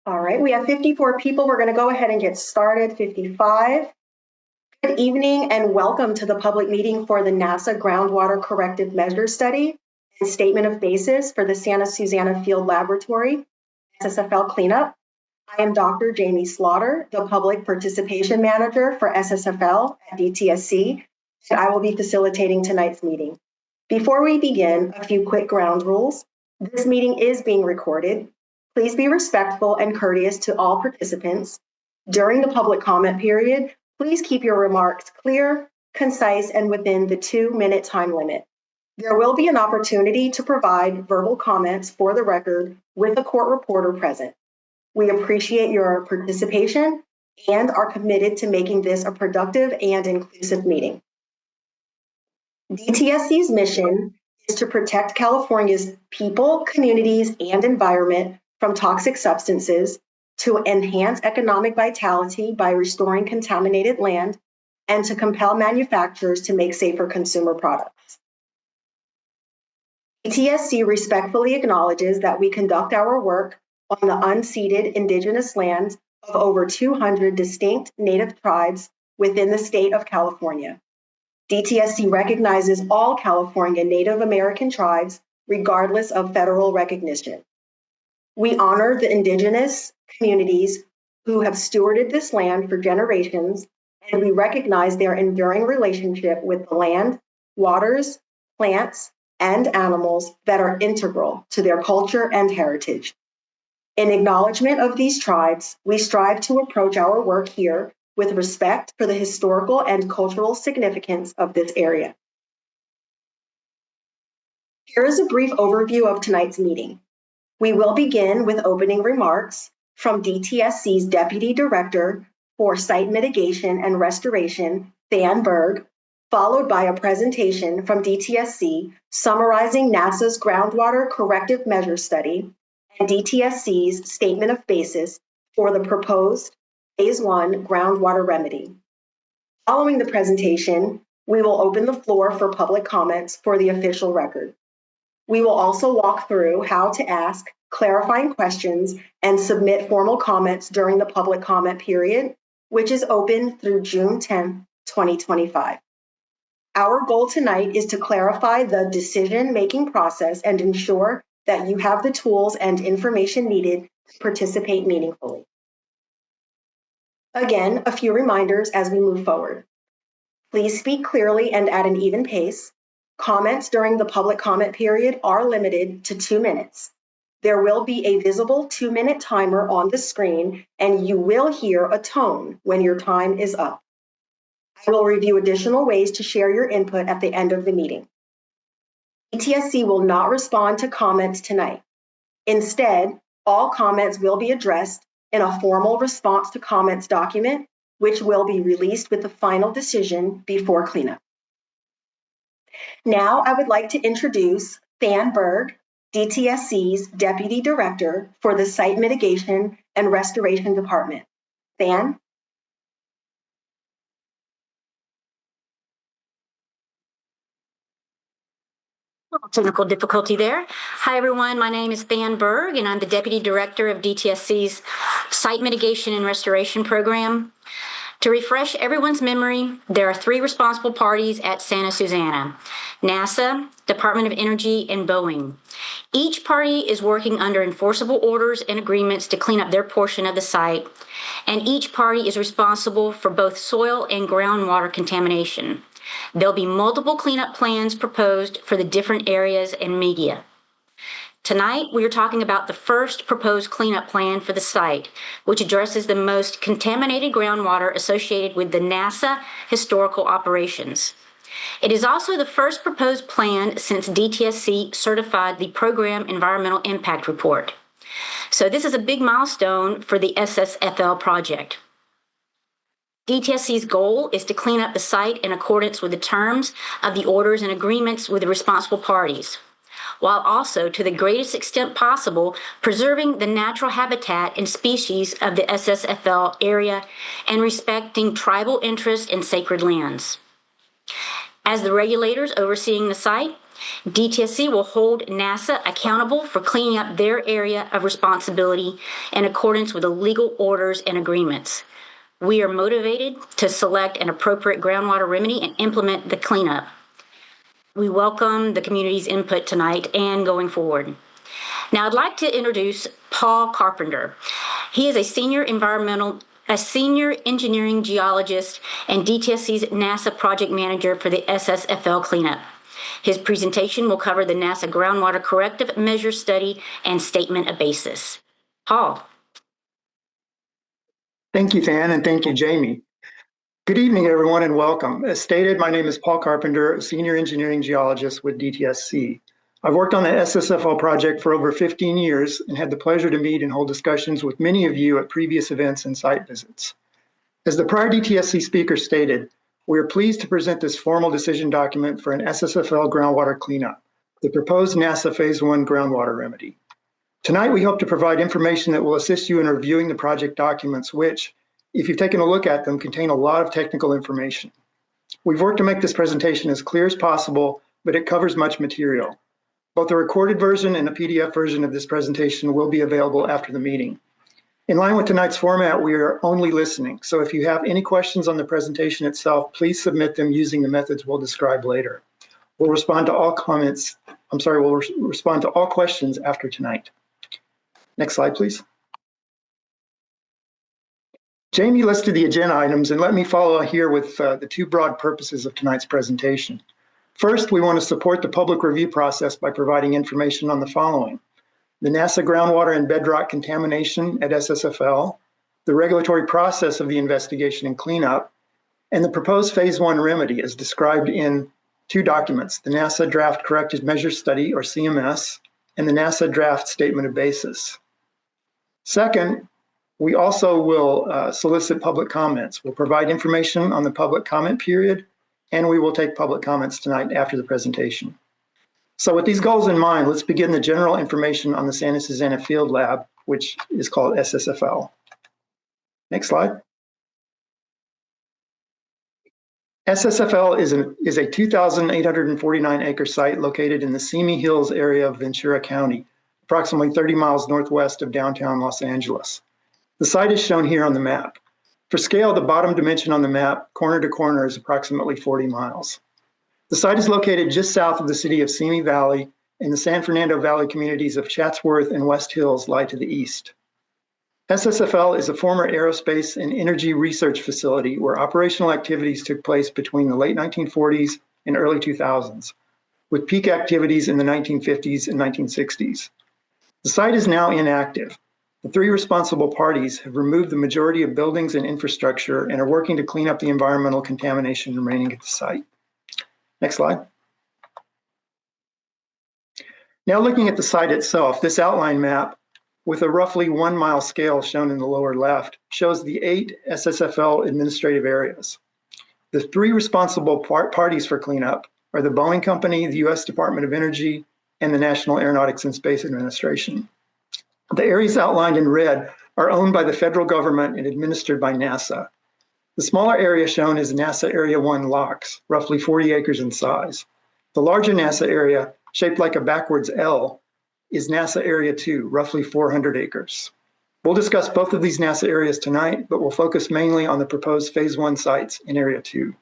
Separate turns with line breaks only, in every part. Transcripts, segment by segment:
All right, we have 54 people. We're going to go ahead and get started. 55. Good evening and welcome to the public meeting for the NASA Groundwater Corrective Measures Study and Statement of Basis for the Santa Susana Field Laboratory, SSFL cleanup. I am Dr. Jamie Slaughter, the Public Participation Manager for SSFL at DTSC, and I will be facilitating tonight's meeting. Before we begin, a few quick ground rules. This meeting is being recorded. Please be respectful and courteous to all participants. During the public comment period, please keep your remarks clear, concise, and within the 2-minute time limit. There will be an opportunity to provide verbal comments for the record with a court reporter present. We appreciate your participation and are committed to making this a productive and inclusive meeting. DTSC's mission is to protect California's people, communities, and environment from toxic substances, to enhance economic vitality by restoring contaminated land, and to compel manufacturers to make safer consumer products. DTSC respectfully acknowledges that we conduct our work on the unceded indigenous lands of over 200 distinct Native tribes within the state of California. DTSC recognizes all California Native American tribes, regardless of federal recognition. We honor the indigenous communities who have stewarded this land for generations, and we recognize their enduring relationship with the land, waters, plants, and animals that are integral to their culture and heritage. In acknowledgement of these tribes, we strive to approach our work here with respect for the historical and cultural significance of this area. Here is a brief overview of tonight's meeting. We will begin with opening remarks from DTSC's Deputy Director for Site Mitigation and Restoration, Than Berg, followed by a presentation from DTSC summarizing NASA's Groundwater Corrective Measures Study and DTSC's Statement of Basis for the proposed Phase 1 groundwater remedy. Following the presentation, we will open the floor for public comments for the official record. We will also walk through how to ask clarifying questions and submit formal comments during the public comment period, which is open through June 10, 2025. Our goal tonight is to clarify the decision-making process and ensure that you have the tools and information needed to participate meaningfully. Again, a few reminders as we move forward. Please speak clearly and at an even pace. Comments during the public comment period are limited to 2 minutes. There will be a visible 2-minute timer on the screen, and you will hear a tone when your time is up. I will review additional ways to share your input at the end of the meeting. DTSC will not respond to comments tonight. Instead, all comments will be addressed in a formal response to comments document, which will be released with the final decision before cleanup. Now, I would like to introduce Than Berg, DTSC's Deputy Director for the Site Mitigation and Restoration Department. Than?
Technical difficulty there. Hi, everyone. My name is Than Berg, and I'm the Deputy Director of DTSC's Site Mitigation and Restoration Program. To refresh everyone's memory, there are 3 responsible parties at Santa Susana: NASA, Department of Energy, and Boeing. Each party is working under enforceable orders and agreements to clean up their portion of the site, and each party is responsible for both soil and groundwater contamination. There'll be multiple cleanup plans proposed for the different areas and media. Tonight, we are talking about the first proposed cleanup plan for the site, which addresses the most contaminated groundwater associated with the NASA historical operations. It is also the first proposed plan since DTSC certified the Program Environmental Impact Report. So this is a big milestone for the SSFL project. DTSC's goal is to clean up the site in accordance with the terms of the orders and agreements with the responsible parties, while also, to the greatest extent possible, preserving the natural habitat and species of the SSFL area and respecting tribal interests and sacred lands. As the regulators overseeing the site, DTSC will hold NASA accountable for cleaning up their area of responsibility in accordance with the legal orders and agreements. We are motivated to select an appropriate groundwater remedy and implement the cleanup. We welcome the community's input tonight and going forward. Now, I'd like to introduce Paul Carpenter. He is a senior engineering geologist and DTSC's NASA project manager for the SSFL cleanup. His presentation will cover the NASA Groundwater Corrective Measures Study and Statement of Basis. Paul.
Thank you, Fan, and thank you, Jamie. Good evening, everyone, and welcome. As stated, my name is Paul Carpenter, a senior engineering geologist with DTSC. I've worked on the SSFL project for over 15 years and had the pleasure to meet and hold discussions with many of you at previous events and site visits. As the prior DTSC speaker stated, we are pleased to present this formal decision document for an SSFL groundwater cleanup, the proposed NASA Phase 1 groundwater remedy. Tonight, we hope to provide information that will assist you in reviewing the project documents, which, if you've taken a look at them, contain a lot of technical information. We've worked to make this presentation as clear as possible, but it covers much material. Both a recorded version and a PDF version of this presentation will be available after the meeting. In line with tonight's format, we are only listening, so if you have any questions on the presentation itself, please submit them using the methods we'll describe later. We'll respond to all respond to all questions after tonight. Next slide, please. Jamie listed the agenda items, and let me follow here with the two broad purposes of tonight's presentation. First, we want to support the public review process by providing information on the following: the NASA groundwater and bedrock contamination at SSFL, the regulatory process of the investigation and cleanup, and the proposed Phase 1 remedy as described in two documents, the NASA Draft Corrective Measures Study, or CMS, and the NASA Draft Statement of Basis. Second, we also will solicit public comments. We'll provide information on the public comment period, and we will take public comments tonight after the presentation. So with these goals in mind, let's begin the general information on the Santa Susana Field Lab, which is called SSFL. Next slide. SSFL is a 2,849 acre site located in the Simi Hills area of Ventura County, approximately 30 miles northwest of downtown Los Angeles. The site is shown here on the map. For scale, the bottom dimension on the map, corner to corner, is approximately 40 miles. The site is located just south of the city of Simi Valley, and the San Fernando Valley communities of Chatsworth and West Hills lie to the east. SSFL is a former aerospace and energy research facility where operational activities took place between the late 1940s and early 2000s, with peak activities in the 1950s and 1960s. The site is now inactive. The three responsible parties have removed the majority of buildings and infrastructure and are working to clean up the environmental contamination remaining at the site. Next slide. Now looking at the site itself, this outline map with a roughly 1 mile scale shown in the lower left shows the 8 SSFL administrative areas. The three responsible parties for cleanup are the Boeing Company, the U.S. Department of Energy, and the National Aeronautics and Space Administration. The areas outlined in red are owned by the federal government and administered by NASA. The smaller area shown is NASA Area 1 LOX, roughly 40 acres in size. The larger NASA area, shaped like a backwards L, is NASA Area 2, roughly 400 acres. We'll discuss both of these NASA areas tonight, but we'll focus mainly on the proposed Phase 1 sites in Area 2.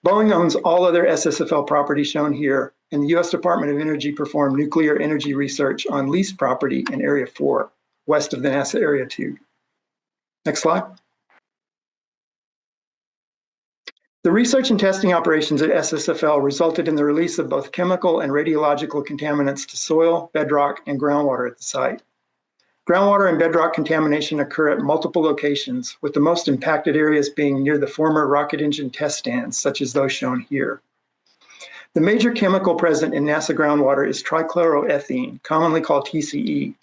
Boeing owns all other SSFL property shown here, and the U.S. Department of Energy performed nuclear energy research on leased property in Area 4, west of the NASA Area 2. Next slide. The research and testing operations at SSFL resulted in the release of both chemical and radiological contaminants to soil, bedrock, and groundwater at the site. Groundwater and bedrock contamination occur at multiple locations, with the most impacted areas being near the former rocket engine test stands, such as those shown here. The major chemical present in NASA groundwater is trichloroethene, commonly called TCE.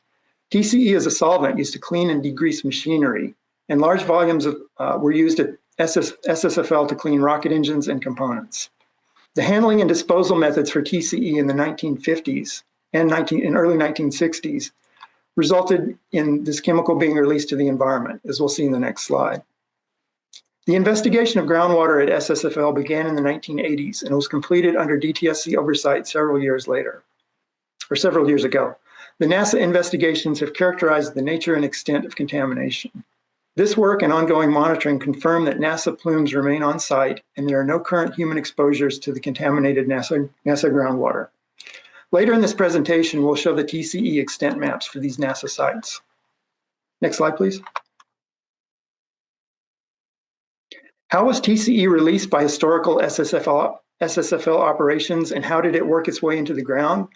TCE is a solvent used to clean and degrease machinery, and large volumes were used at SSFL to clean rocket engines and components. The handling and disposal methods for TCE in the 1950s and early 1960s resulted in this chemical being released to the environment, as we'll see in the next slide. The investigation of groundwater at SSFL began in the 1980s and was completed under DTSC oversight several years ago. The NASA investigations have characterized the nature and extent of contamination. This work and ongoing monitoring confirm that NASA plumes remain on site and there are no current human exposures to the contaminated NASA groundwater. Later in this presentation, we'll show the TCE extent maps for these NASA sites. Next slide, please. How was TCE released by historical SSFL operations, and how did it work its way into the ground?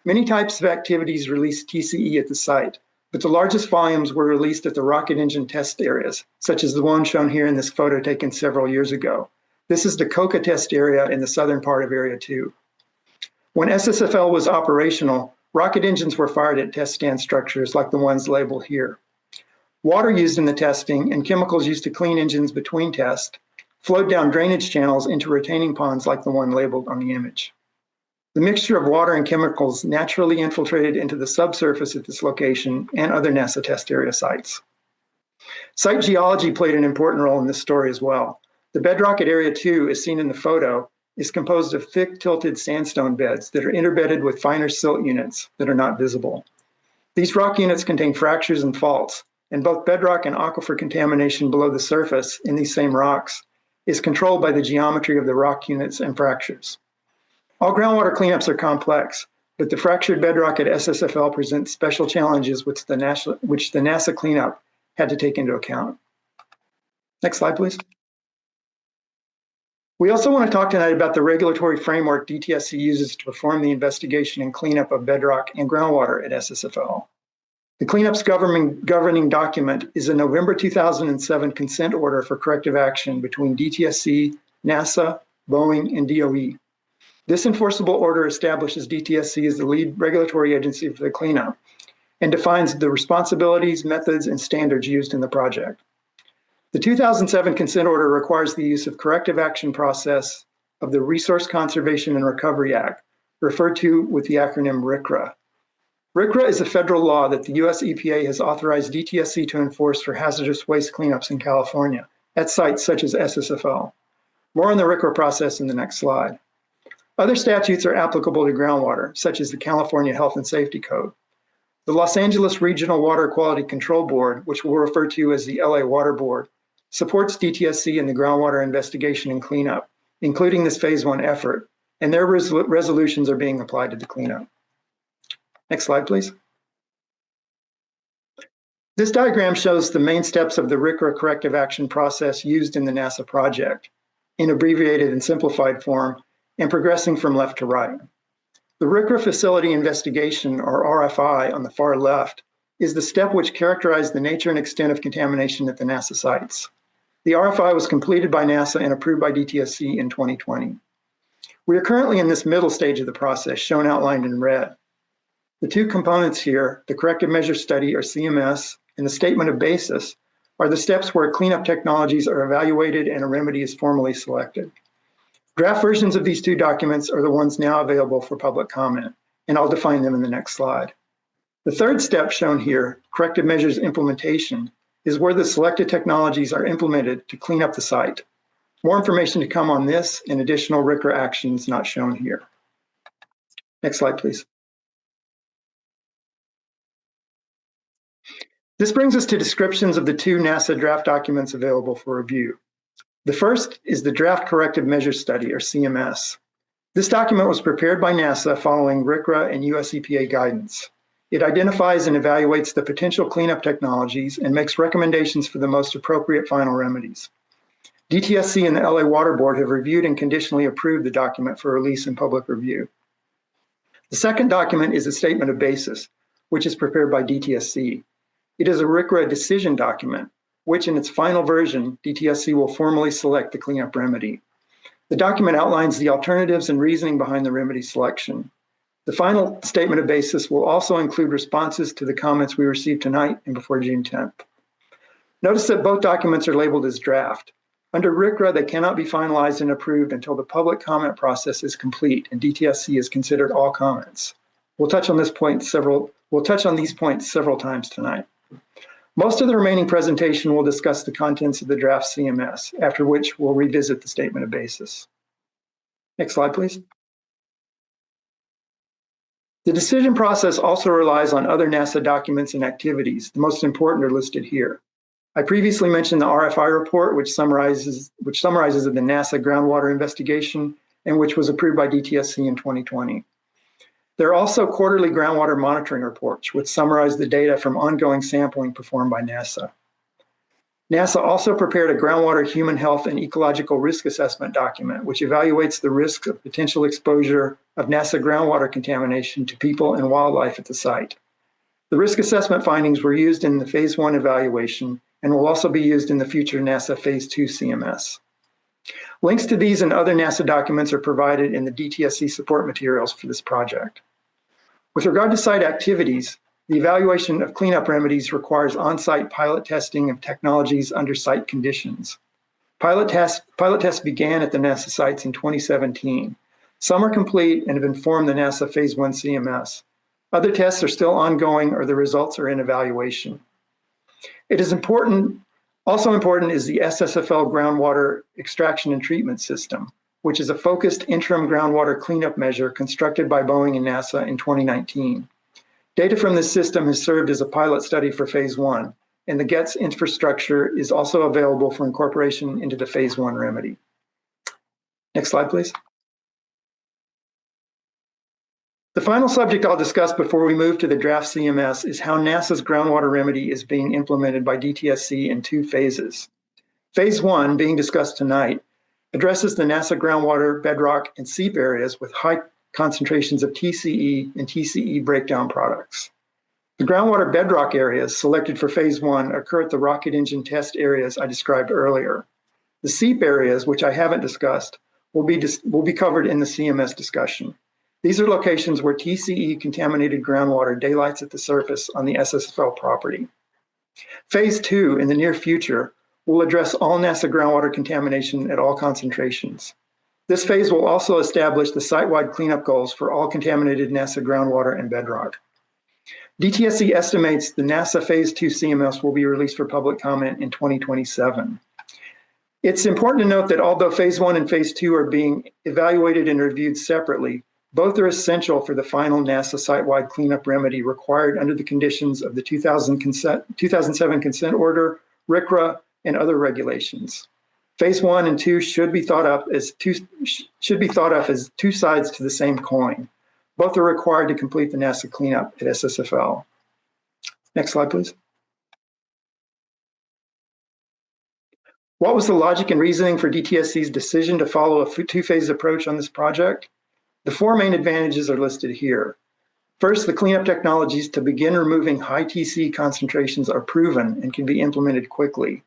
Many types of activities released TCE at the site, but the largest volumes were released at the rocket engine test areas, such as the one shown here in this photo taken several years ago. This is the COCA test area in the southern part of Area 2. When SSFL was operational, rocket engines were fired at test stand structures like the ones labeled here. Water used in the testing and chemicals used to clean engines between tests flowed down drainage channels into retaining ponds like the one labeled on the image. The mixture of water and chemicals naturally infiltrated into the subsurface at this location and other NASA test area sites. Site geology played an important role in this story as well. The bedrock at Area 2, as seen in the photo, is composed of thick tilted sandstone beds that are interbedded with finer silt units that are not visible. These rock units contain fractures and faults, and both bedrock and aquifer contamination below the surface in these same rocks is controlled by the geometry of the rock units and fractures. All groundwater cleanups are complex, but the fractured bedrock at SSFL presents special challenges which the NASA cleanup had to take into account. Next slide, please. We also want to talk tonight about the regulatory framework DTSC uses to perform the investigation and cleanup of bedrock and groundwater at SSFL. The cleanup's governing document is a November 2007 consent order for corrective action between DTSC, NASA, Boeing, and DOE. This enforceable order establishes DTSC as the lead regulatory agency for the cleanup and defines the responsibilities, methods, and standards used in the project. The 2007 consent order requires the use of corrective action process of the Resource Conservation and Recovery Act, referred to with the acronym RCRA. RCRA is a federal law that the US EPA has authorized DTSC to enforce for hazardous waste cleanups in California at sites such as SSFL. More on the RCRA process in the next slide. Other statutes are applicable to groundwater, such as the California Health and Safety Code. The Los Angeles Regional Water Quality Control Board, which we'll refer to as the LA Water Board, supports DTSC in the groundwater investigation and cleanup, including this phase 1 effort, and their resolutions are being applied to the cleanup. Next slide, please. This diagram shows the main steps of the RCRA corrective action process used in the NASA project, in abbreviated and simplified form, and progressing from left to right. The RCRA facility investigation, or RFI, on the far left, is the step which characterized the nature and extent of contamination at the NASA sites. The RFI was completed by NASA and approved by DTSC in 2020. We are currently in this middle stage of the process, shown outlined in red. The two components here, the Corrective Measures Study, or CMS, and the Statement of Basis, are the steps where cleanup technologies are evaluated and a remedy is formally selected. Draft versions of these two documents are the ones now available for public comment, and I'll define them in the next slide. The third step shown here, corrective measures implementation, is where the selected technologies are implemented to clean up the site. More information to come on this and additional RCRA actions not shown here. Next slide, please. This brings us to descriptions of the two NASA draft documents available for review. The first is the Draft Corrective Measures Study, or CMS. This document was prepared by NASA following RCRA and US EPA guidance. It identifies and evaluates the potential cleanup technologies and makes recommendations for the most appropriate final remedies. DTSC and the LA Water Board have reviewed and conditionally approved the document for release and public review. The second document is a Statement of Basis, which is prepared by DTSC. It is a RCRA decision document, which in its final version, DTSC will formally select the cleanup remedy. The document outlines the alternatives and reasoning behind the remedy selection. The final Statement of Basis will also include responses to the comments we received tonight and before June 10th. Notice that both documents are labeled as draft. Under RCRA, they cannot be finalized and approved until the public comment process is complete and DTSC has considered all comments. We'll touch on these points several times tonight. Most of the remaining presentation will discuss the contents of the draft CMS, after which we'll revisit the statement of basis. Next slide, please. The decision process also relies on other NASA documents and activities. The most important are listed here. I previously mentioned the RFI report, which summarizes the NASA groundwater investigation and which was approved by DTSC in 2020. There are also quarterly groundwater monitoring reports, which summarize the data from ongoing sampling performed by NASA. NASA also prepared a groundwater human health and ecological risk assessment document, which evaluates the risk of potential exposure of NASA groundwater contamination to people and wildlife at the site. The risk assessment findings were used in the Phase 1 evaluation and will also be used in the future NASA Phase 2 CMS. Links to these and other NASA documents are provided in the DTSC support materials for this project. With regard to site activities, the evaluation of cleanup remedies requires on-site pilot testing of technologies under site conditions. Pilot tests began at the NASA sites in 2017. Some are complete and have informed the NASA Phase 1 CMS. Other tests are still ongoing or the results are in evaluation. It is also important is the SSFL groundwater extraction and treatment system, which is a focused interim groundwater cleanup measure constructed by Boeing and NASA in 2019. Data from this system has served as a pilot study for Phase 1, and the GETS infrastructure is also available for incorporation into the Phase 1 remedy. Next slide, please. The final subject I'll discuss before we move to the draft CMS is how NASA's groundwater remedy is being implemented by DTSC in 2 phases. Phase 1, being discussed tonight, addresses the NASA groundwater, bedrock, and seep areas with high concentrations of TCE and TCE breakdown products. The groundwater bedrock areas selected for Phase 1 occur at the rocket engine test areas I described earlier. The seep areas, which I haven't discussed, will be covered in the CMS discussion. These are locations where TCE contaminated groundwater daylights at the surface on the SSFL property. Phase 2, in the near future, will address all NASA groundwater contamination at all concentrations. This phase will also establish the site-wide cleanup goals for all contaminated NASA groundwater and bedrock. DTSC estimates the NASA Phase 2 CMS will be released for public comment in 2027. It's important to note that although Phase 1 and Phase 2 are being evaluated and reviewed separately, both are essential for the final NASA site-wide cleanup remedy required under the conditions of the 2007 consent order, RCRA, and other regulations. Phase 1 and 2 should be thought of as two sides to the same coin. Both are required to complete the NASA cleanup at SSFL. Next slide, please. What was the logic and reasoning for DTSC's decision to follow a 2-phase approach on this project? The 4 main advantages are listed here. First, the cleanup technologies to begin removing high TC concentrations are proven and can be implemented quickly.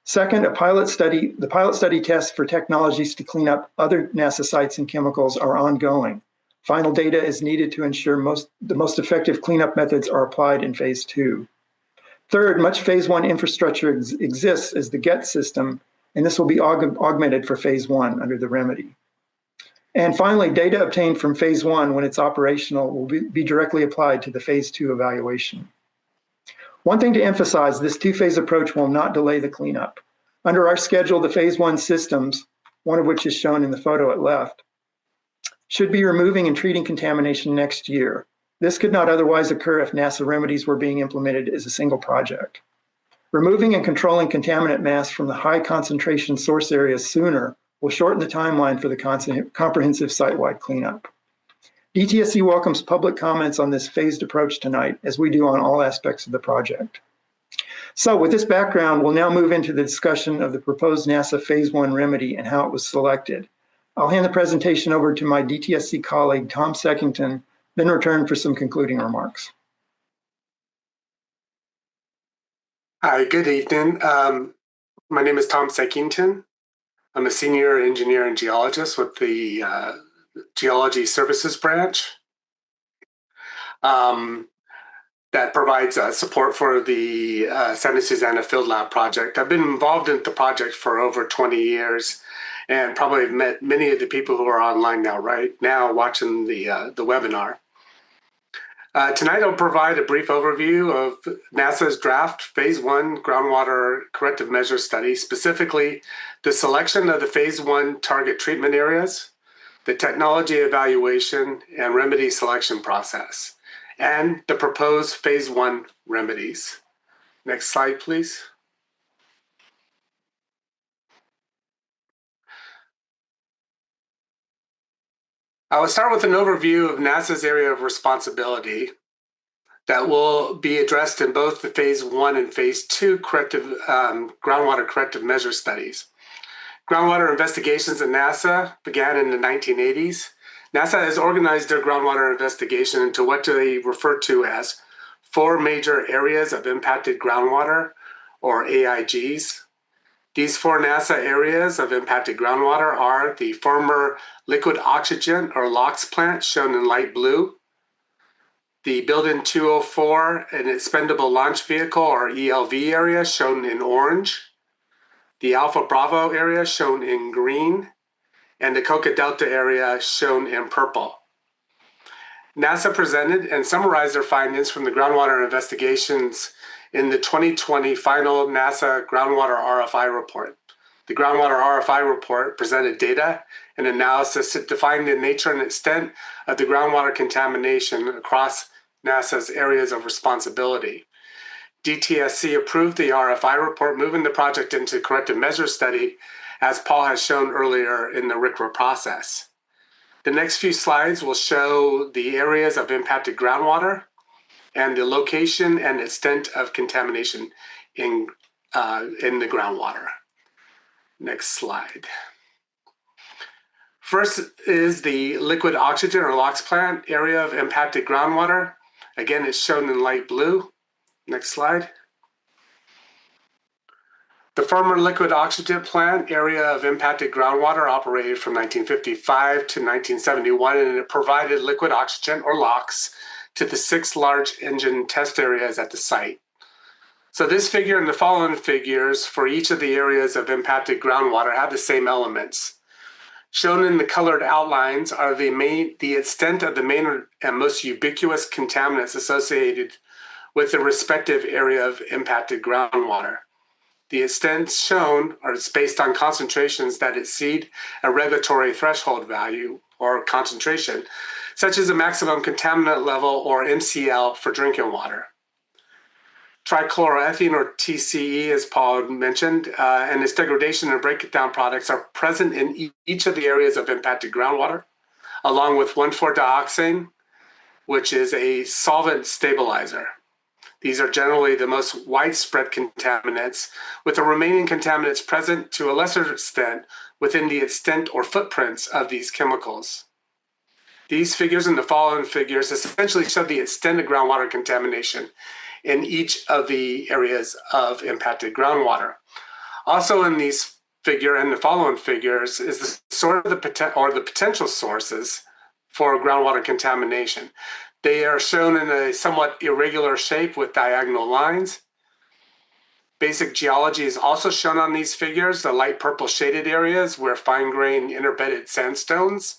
Second, the pilot study tests for technologies to clean up other NASA sites and chemicals are ongoing. Final data is needed to ensure the most effective cleanup methods are applied in Phase 2. Third, much Phase 1 infrastructure exists as the GET system, and this will be augmented for Phase 1 under the remedy. And finally, data obtained from Phase 1 when it's operational will be directly applied to the Phase 2 evaluation. One thing to emphasize, this 2-phase approach will not delay the cleanup. Under our schedule, the Phase 1 systems, one of which is shown in the photo at left, should be removing and treating contamination next year. This could not otherwise occur if NASA remedies were being implemented as a single project. Removing and controlling contaminant mass from the high concentration source areas sooner will shorten the timeline for the comprehensive site-wide cleanup. DTSC welcomes public comments on this phased approach tonight, as we do on all aspects of the project. So with this background, we'll now move into the discussion of the proposed NASA Phase 1 remedy and how it was selected. I'll hand the presentation over to my DTSC colleague, Tom Seckington, then return for some concluding remarks.
Hi, good evening. My name is Tom Seckington. I'm a senior engineer and geologist with the Geology Services branch that provides support for the Santa Susana Field Lab project. I've been involved in the project for over 20 years and probably have met many of the people who are online now, right now, watching the webinar. Tonight I'll provide a brief overview of NASA's draft Phase 1 Groundwater Corrective Measures Study, specifically the selection of the Phase 1 target treatment areas, the technology evaluation and remedy selection process, and the proposed Phase 1 remedies. Next slide, please. I will start with an overview of NASA's area of responsibility that will be addressed in both the Phase 1 and Phase 2 groundwater corrective measure studies. Groundwater investigations at NASA began in the 1980s. NASA has organized their groundwater investigation into what they refer to as 4 major areas of impacted groundwater, or AIGs. These 4 NASA areas of impacted groundwater are the former liquid oxygen, or LOX plant, shown in light blue, the Building 204 and Expendable Launch Vehicle, or ELV area, shown in orange, the Alpha Bravo area, shown in green, and the Coca Delta area, shown in purple. NASA presented and summarized their findings from the groundwater investigations in the 2020 final NASA Groundwater RFI report. The Groundwater RFI report presented data and analysis that defined the nature and extent of the groundwater contamination across NASA's areas of responsibility. DTSC approved the RFI report, moving the project into corrective measures study, as Paul has shown earlier in the RCRA process. The next few slides will show the areas of impacted groundwater and the location and extent of contamination in the groundwater. Next slide. First is the liquid oxygen, or LOX plant, area of impacted groundwater. Again, it's shown in light blue. Next slide. The former liquid oxygen plant area of impacted groundwater operated from 1955 to 1971, and it provided liquid oxygen, or LOX, to the 6 large engine test areas at the site. So this figure and the following figures for each of the areas of impacted groundwater have the same elements. Shown in the colored outlines are the extent of the main and most ubiquitous contaminants associated with the respective area of impacted groundwater. The extents shown are based on concentrations that exceed a regulatory threshold value, or concentration, such as a maximum contaminant level, or MCL, for drinking water. Trichloroethene, or TCE, as Paul mentioned, and its degradation and breakdown products are present in each of the areas of impacted groundwater, along with 1,4-dioxane, which is a solvent stabilizer. These are generally the most widespread contaminants, with the remaining contaminants present to a lesser extent within the extent or footprints of these chemicals. These figures and the following figures essentially show the extent of groundwater contamination in each of the areas of impacted groundwater. Also in these figure and the following figures is the sort of the potential sources for groundwater contamination. They are shown in a somewhat irregular shape with diagonal lines. Basic geology is also shown on these figures, the light purple shaded areas where fine-grained interbedded sandstones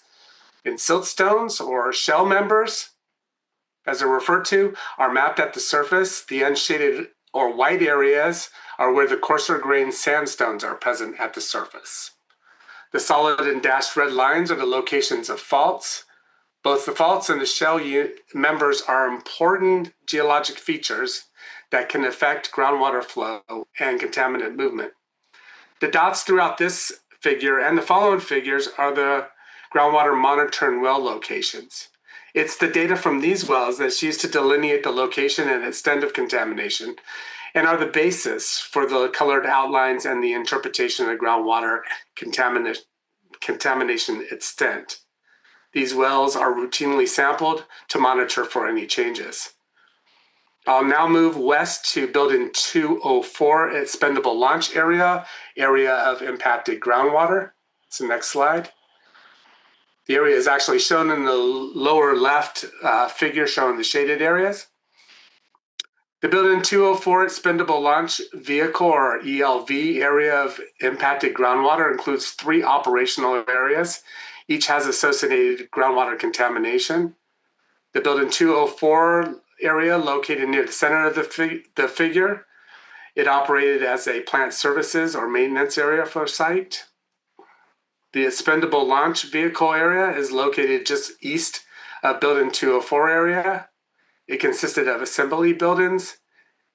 and siltstones, or shell members, as they're referred to, are mapped at the surface. The unshaded or white areas are where the coarser grained sandstones are present at the surface. The solid and dashed red lines are the locations of faults. Both the faults and the shell members are important geologic features that can affect groundwater flow and contaminant movement. The dots throughout this figure and the following figures are the groundwater monitoring well locations. It's the data from these wells that's used to delineate the location and extent of contamination, and are the basis for the colored outlines and the interpretation of groundwater contamination extent. These wells are routinely sampled to monitor for any changes. I'll now move west to Building 204, Expendable Launch area of impacted groundwater. It's the next slide. The area is actually shown in the lower left figure, showing the shaded areas. The Building 204 Expendable Launch Vehicle, or ELV, area of impacted groundwater includes 3 operational areas. Each has associated groundwater contamination. The building 204 area located near the center of the figure. It operated as a plant services or maintenance area for a site. The expendable launch vehicle area is located just east of building 204 area. It consisted of assembly buildings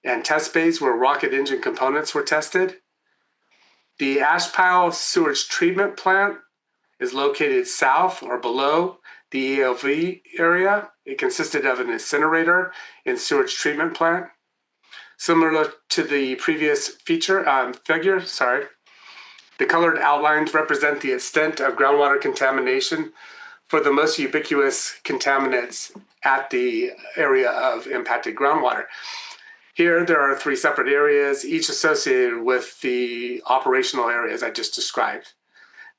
and test bays where rocket engine components were tested. The ash pile sewage treatment plant is located south or below the ELV area. It consisted of an incinerator and sewage treatment plant. Similar to the previous figure, the colored outlines represent the extent of groundwater contamination for the most ubiquitous contaminants at the area of impacted groundwater. Here, there are 3 separate areas, each associated with the operational areas I just described.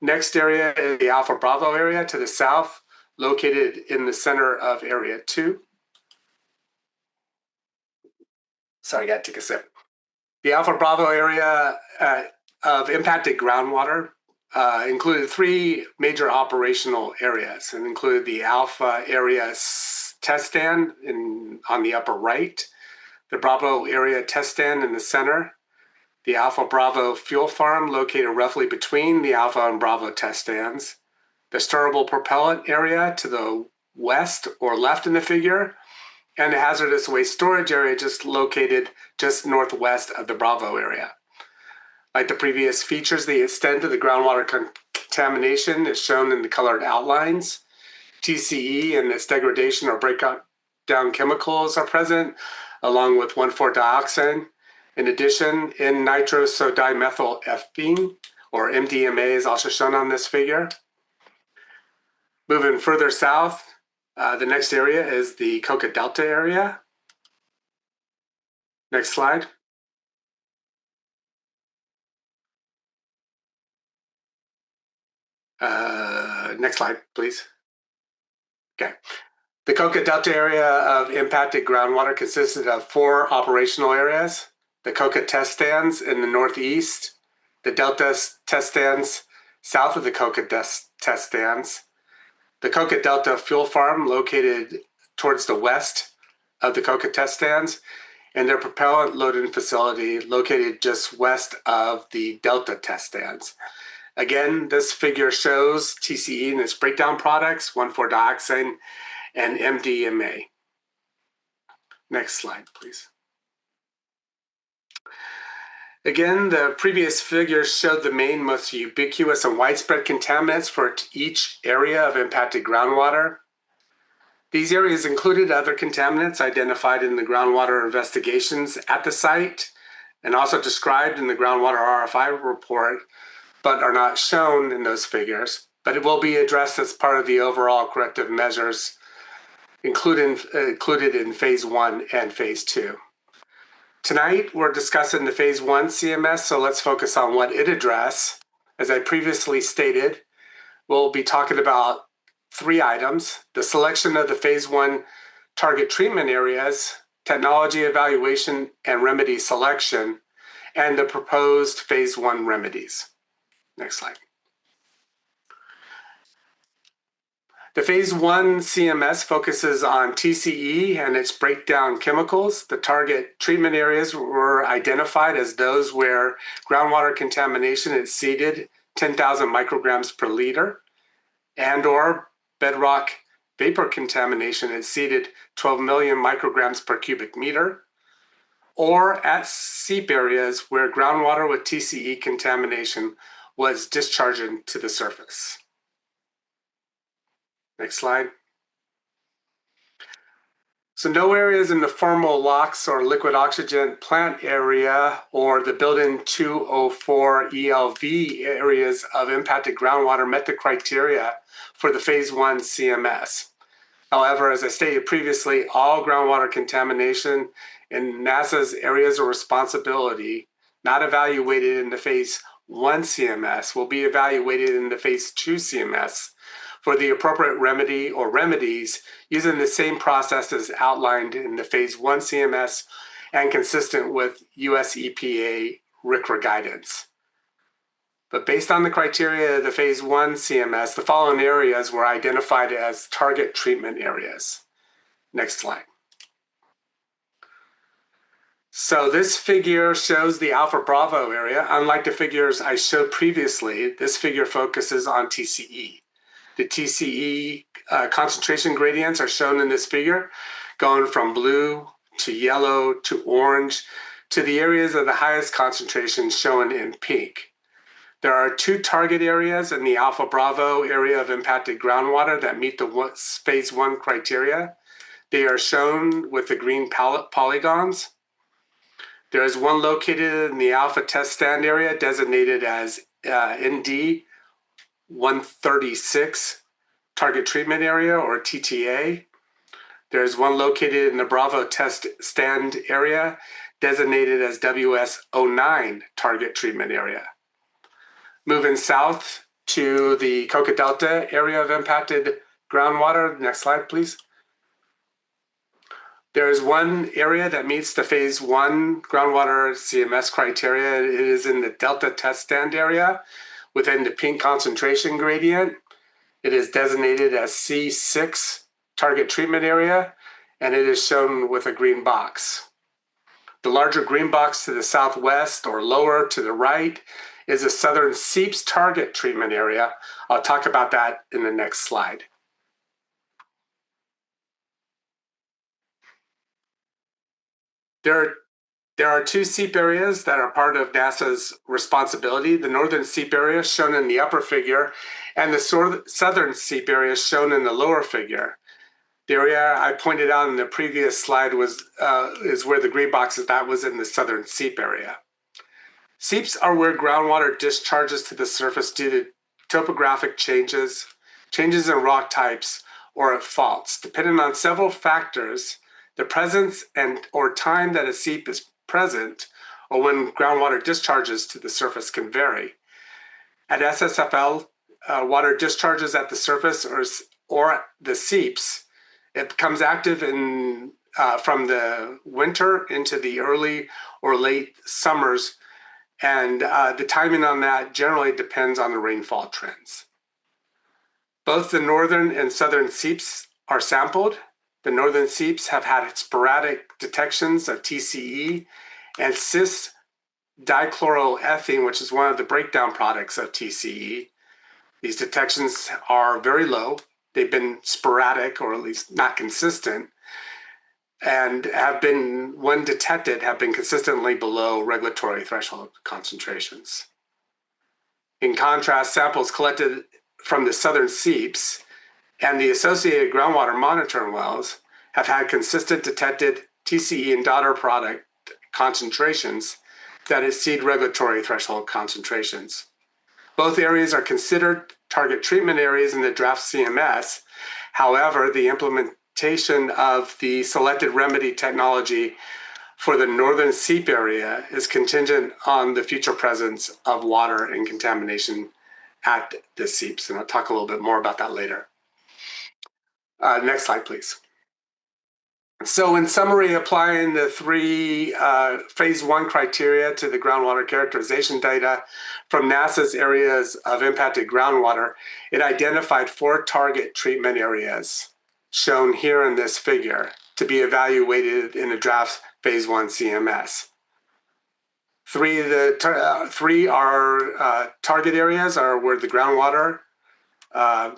Next area is the Alpha Bravo area to the south, located in the center of Area 2. Sorry, I got to take a sip. The Alpha Bravo area of impacted groundwater included 3 major operational areas and included the Alpha area test stand on the upper right, the Bravo area test stand in the center, the Alpha Bravo fuel farm located roughly between the Alpha and Bravo test stands, the stirrable propellant area to the west or left in the figure, and the hazardous waste storage area just located just northwest of the Bravo area. Like the previous features, the extent of the groundwater contamination is shown in the colored outlines. TCE and its degradation or breakdown chemicals are present, along with 1,4-dioxane. In addition, N-nitrosodimethyl-ethene, or MDMA, is also shown on this figure. Moving further south, the next area is the Coca Delta area. Next slide. Next slide, please. Okay. The Coca Delta area of impacted groundwater consisted of 4 operational areas: the Coca test stands in the northeast, the Delta test stands south of the Coca test stands, the Coca Delta fuel farm located towards the west of the Coca test stands, and their propellant loading facility located just west of the Delta test stands. Again, this figure shows TCE and its breakdown products, 1,4-dioxane and MDMA. Next slide, please. Again, the previous figures showed the main, most ubiquitous and widespread contaminants for each area of impacted groundwater. These areas included other contaminants identified in the groundwater investigations at the site and also described in the groundwater RFI report, but are not shown in those figures. But it will be addressed as part of the overall corrective measures included in Phase 1 and Phase 2. Tonight, we're discussing the Phase 1 CMS, so let's focus on what it addressed. As I previously stated, we'll be talking about 3 items: the selection of the Phase 1 target treatment areas, technology evaluation and remedy selection, and the proposed Phase 1 remedies. Next slide. The Phase 1 CMS focuses on TCE and its breakdown chemicals. The target treatment areas were identified as those where groundwater contamination exceeded 10,000 micrograms per liter and/or bedrock vapor contamination exceeded 12 million micrograms per cubic meter, or at seep areas where groundwater with TCE contamination was discharging to the surface. Next slide. So no areas in the formal LOX or liquid oxygen plant area or the building 204 ELV areas of impacted groundwater met the criteria for the Phase 1 CMS. However, as I stated previously, all groundwater contamination in NASA's areas of responsibility not evaluated in the Phase 1 CMS will be evaluated in the Phase 2 CMS for the appropriate remedy or remedies using the same process as outlined in the Phase 1 CMS and consistent with US EPA RCRA guidance. But based on the criteria of the Phase 1 CMS, the following areas were identified as target treatment areas. Next slide. So this figure shows the Alpha Bravo area. Unlike the figures I showed previously, this figure focuses on TCE. The TCE concentration gradients are shown in this figure, going from blue to yellow to orange to the areas of the highest concentration shown in pink. There are 2 target areas in the Alpha Bravo area of impacted groundwater that meet the phase 1 criteria. They are shown with the green polygons. There is one located in the Alpha Test Stand area designated as ND 136 Target Treatment Area, or TTA. There is one located in the Bravo Test Stand area designated as WS09 Target Treatment Area. Moving south to the Coca Delta area of impacted groundwater. Next slide, please. There is one area that meets the phase 1 groundwater CMS criteria. It is in the Delta Test Stand area within the pink concentration gradient. It is designated as C6 Target Treatment Area, and it is shown with a green box. The larger green box to the southwest or lower to the right is the Southern Seeps Target Treatment Area. I'll talk about that in the next slide. There are 2 seep areas that are part of NASA's responsibility. The northern seep area shown in the upper figure and the southern seep area shown in the lower figure. The area I pointed out in the previous slide is where the green box is. That was in the southern seep area. Seeps are where groundwater discharges to the surface due to topographic changes in rock types, or at faults. Depending on several factors, the presence or time that a seep is present, or when groundwater discharges to the surface, can vary. At SSFL, water discharges at the surface or the seeps. It becomes active from the winter into the early or late summers, and the timing on that generally depends on the rainfall trends. Both the northern and southern seeps are sampled. The northern seeps have had sporadic detections of TCE and cis dichloroethene, which is one of the breakdown products of TCE. These detections are very low. They've been sporadic, or at least not consistent, and when detected, have been consistently below regulatory threshold concentrations. In contrast, samples collected from the southern seeps and the associated groundwater monitoring wells have had consistent detected TCE and daughter product concentrations that exceed regulatory threshold concentrations. Both areas are considered target treatment areas in the draft CMS. However, the implementation of the selected remedy technology for the northern seep area is contingent on the future presence of water and contamination at the seeps, and I'll talk a little bit more about that later. Next slide, please. So in summary, applying the 3 phase 1 criteria to the groundwater characterization data from NASA's areas of impacted groundwater, it identified 4 target treatment areas shown here in this figure to be evaluated in the draft phase 1 CMS. 3 are target areas are where the groundwater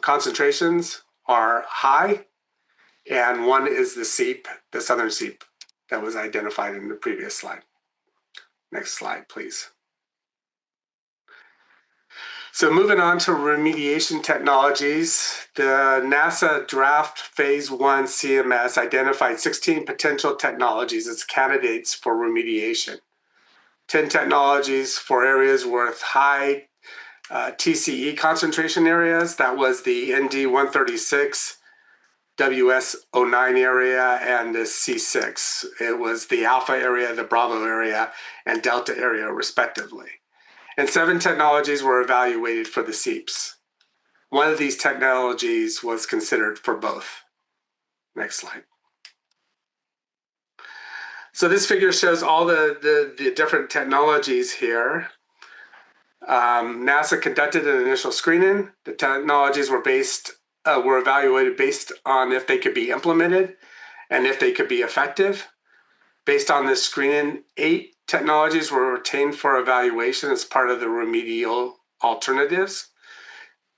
concentrations are high, and 1 is the seep, the southern seep, that was identified in the previous slide. Next slide, please. So moving on to remediation technologies, the NASA draft phase 1 CMS identified 16 potential technologies as candidates for remediation. 10 technologies for areas with high TCE concentration areas. That was the ND 136, WS09 area, and the C6. It was the Alpha area, the Bravo area, and Delta area, respectively. And 7 technologies were evaluated for the seeps. One of these technologies was considered for both. Next slide. So this figure shows all the different technologies here. NASA conducted an initial screening. The technologies were evaluated based on if they could be implemented and if they could be effective. Based on this screening, 8 technologies were retained for evaluation as part of the remedial alternatives.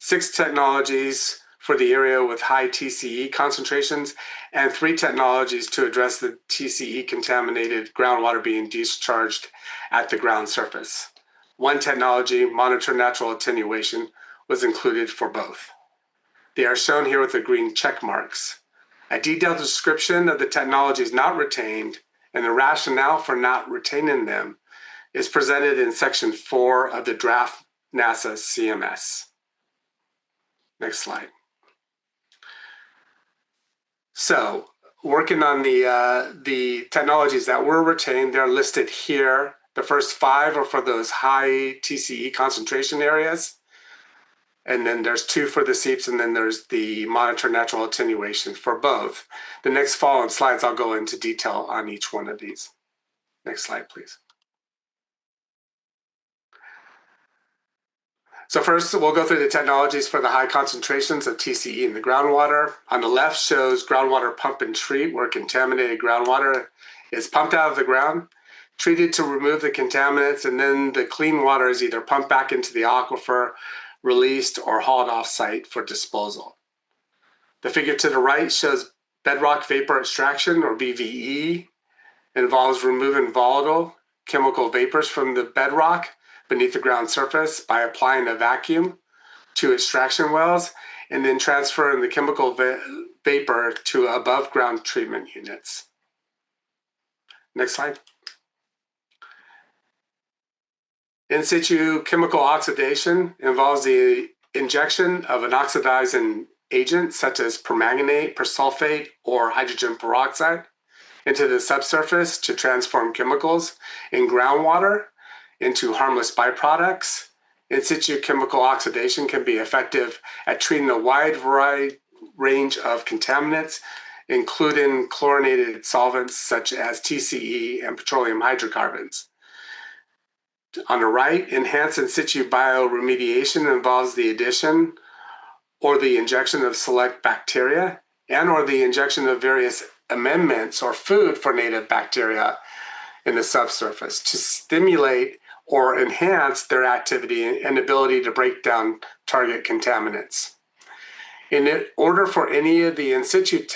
6 technologies for the area with high TCE concentrations, and 3 technologies to address the TCE contaminated groundwater being discharged at the ground surface. 1 technology, monitor natural attenuation, was included for both. They are shown here with the green check marks. A detailed description of the technologies not retained and the rationale for not retaining them is presented in section 4 of the draft NASA CMS. Next slide. So, working on the technologies that were retained, they're listed here. The first 5 are for those high TCE concentration areas. And then there's 2 for the seeps, and then there's the monitor natural attenuation for both. The next following slides, I'll go into detail on each one of these. Next slide, please. So first, we'll go through the technologies for the high concentrations of TCE in the groundwater. On the left shows groundwater pump and treat, where contaminated groundwater is pumped out of the ground, treated to remove the contaminants, and then the clean water is either pumped back into the aquifer, released, or hauled off-site for disposal. The figure to the right shows bedrock vapor extraction, or BVE. It involves removing volatile chemical vapors from the bedrock beneath the ground surface by applying a vacuum to extraction wells and then transferring the chemical vapor to above ground treatment units. Next slide. In situ chemical oxidation involves the injection of an oxidizing agent such as permanganate, persulfate, or hydrogen peroxide into the subsurface to transform chemicals in groundwater into harmless byproducts. In situ chemical oxidation can be effective at treating a wide variety range of contaminants, including chlorinated solvents such as TCE and petroleum hydrocarbons. On the right, enhanced in situ bioremediation involves the addition or the injection of select bacteria and or the injection of various amendments or food for native bacteria in the subsurface to stimulate or enhance their activity and ability to break down target contaminants. In order for any of the in situ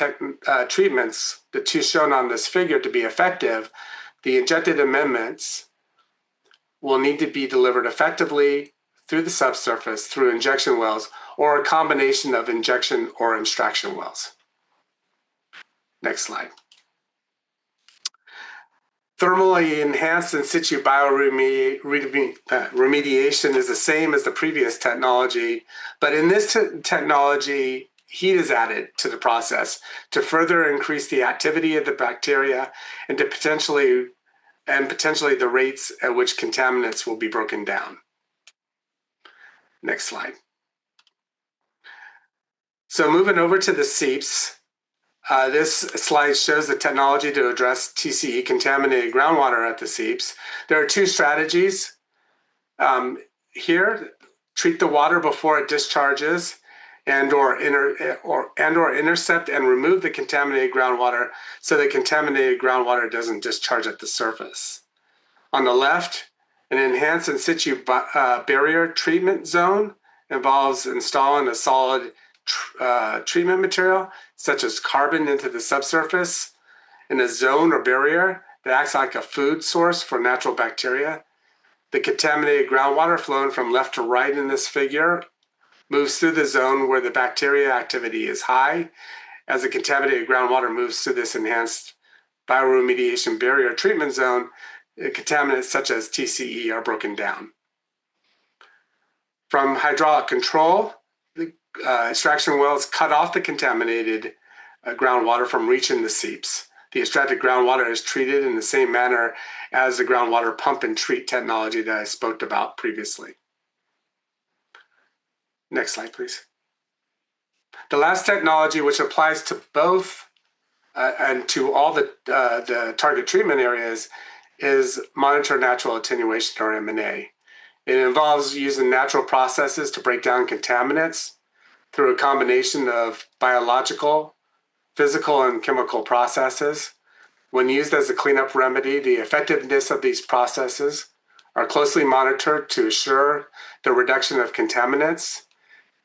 treatments, the 2 shown on this figure, to be effective, the injected amendments will need to be delivered effectively through the subsurface through injection wells or a combination of injection or extraction wells. Next slide. Thermally enhanced in situ bioremediation is the same as the previous technology, but in this technology, heat is added to the process to further increase the activity of the bacteria and to potentially the rates at which contaminants will be broken down. Next slide. So moving over to the seeps, this slide shows the technology to address TCE contaminated groundwater at the seeps. There are 2 strategies here: treat the water before it discharges, and or intercept and remove the contaminated groundwater so the contaminated groundwater doesn't discharge at the surface. On the left, an enhanced in situ barrier treatment zone involves installing a solid treatment material such as carbon into the subsurface in a zone or barrier that acts like a food source for natural bacteria. The contaminated groundwater flowing from left to right in this figure moves through the zone where the bacteria activity is high. As the contaminated groundwater moves through this enhanced bioremediation barrier treatment zone, contaminants such as TCE are broken down. From hydraulic control, the extraction wells cut off the contaminated groundwater from reaching the seeps. The extracted groundwater is treated in the same manner as the groundwater pump and treat technology that I spoke about previously. Next slide, please. The last technology, which applies to both and to all the target treatment areas, is monitor natural attenuation, or M&A. It involves using natural processes to break down contaminants through a combination of biological, physical and chemical processes. When used as a cleanup remedy, the effectiveness of these processes are closely monitored to assure the reduction of contaminants.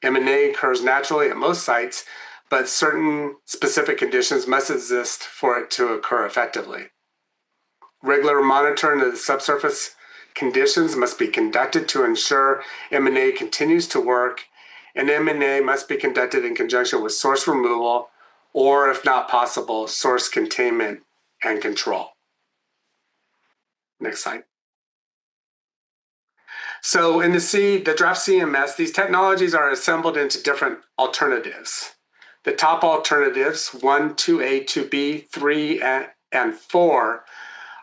M&A occurs naturally at most sites, but certain specific conditions must exist for it to occur effectively. Regular monitoring of the subsurface conditions must be conducted to ensure M&A continues to work, and M&A must be conducted in conjunction with source removal, or if not possible, source containment and control. Next slide. So in the draft CMS, these technologies are assembled into different alternatives. The top alternatives, 1, 2A, 2B, 3, and 4,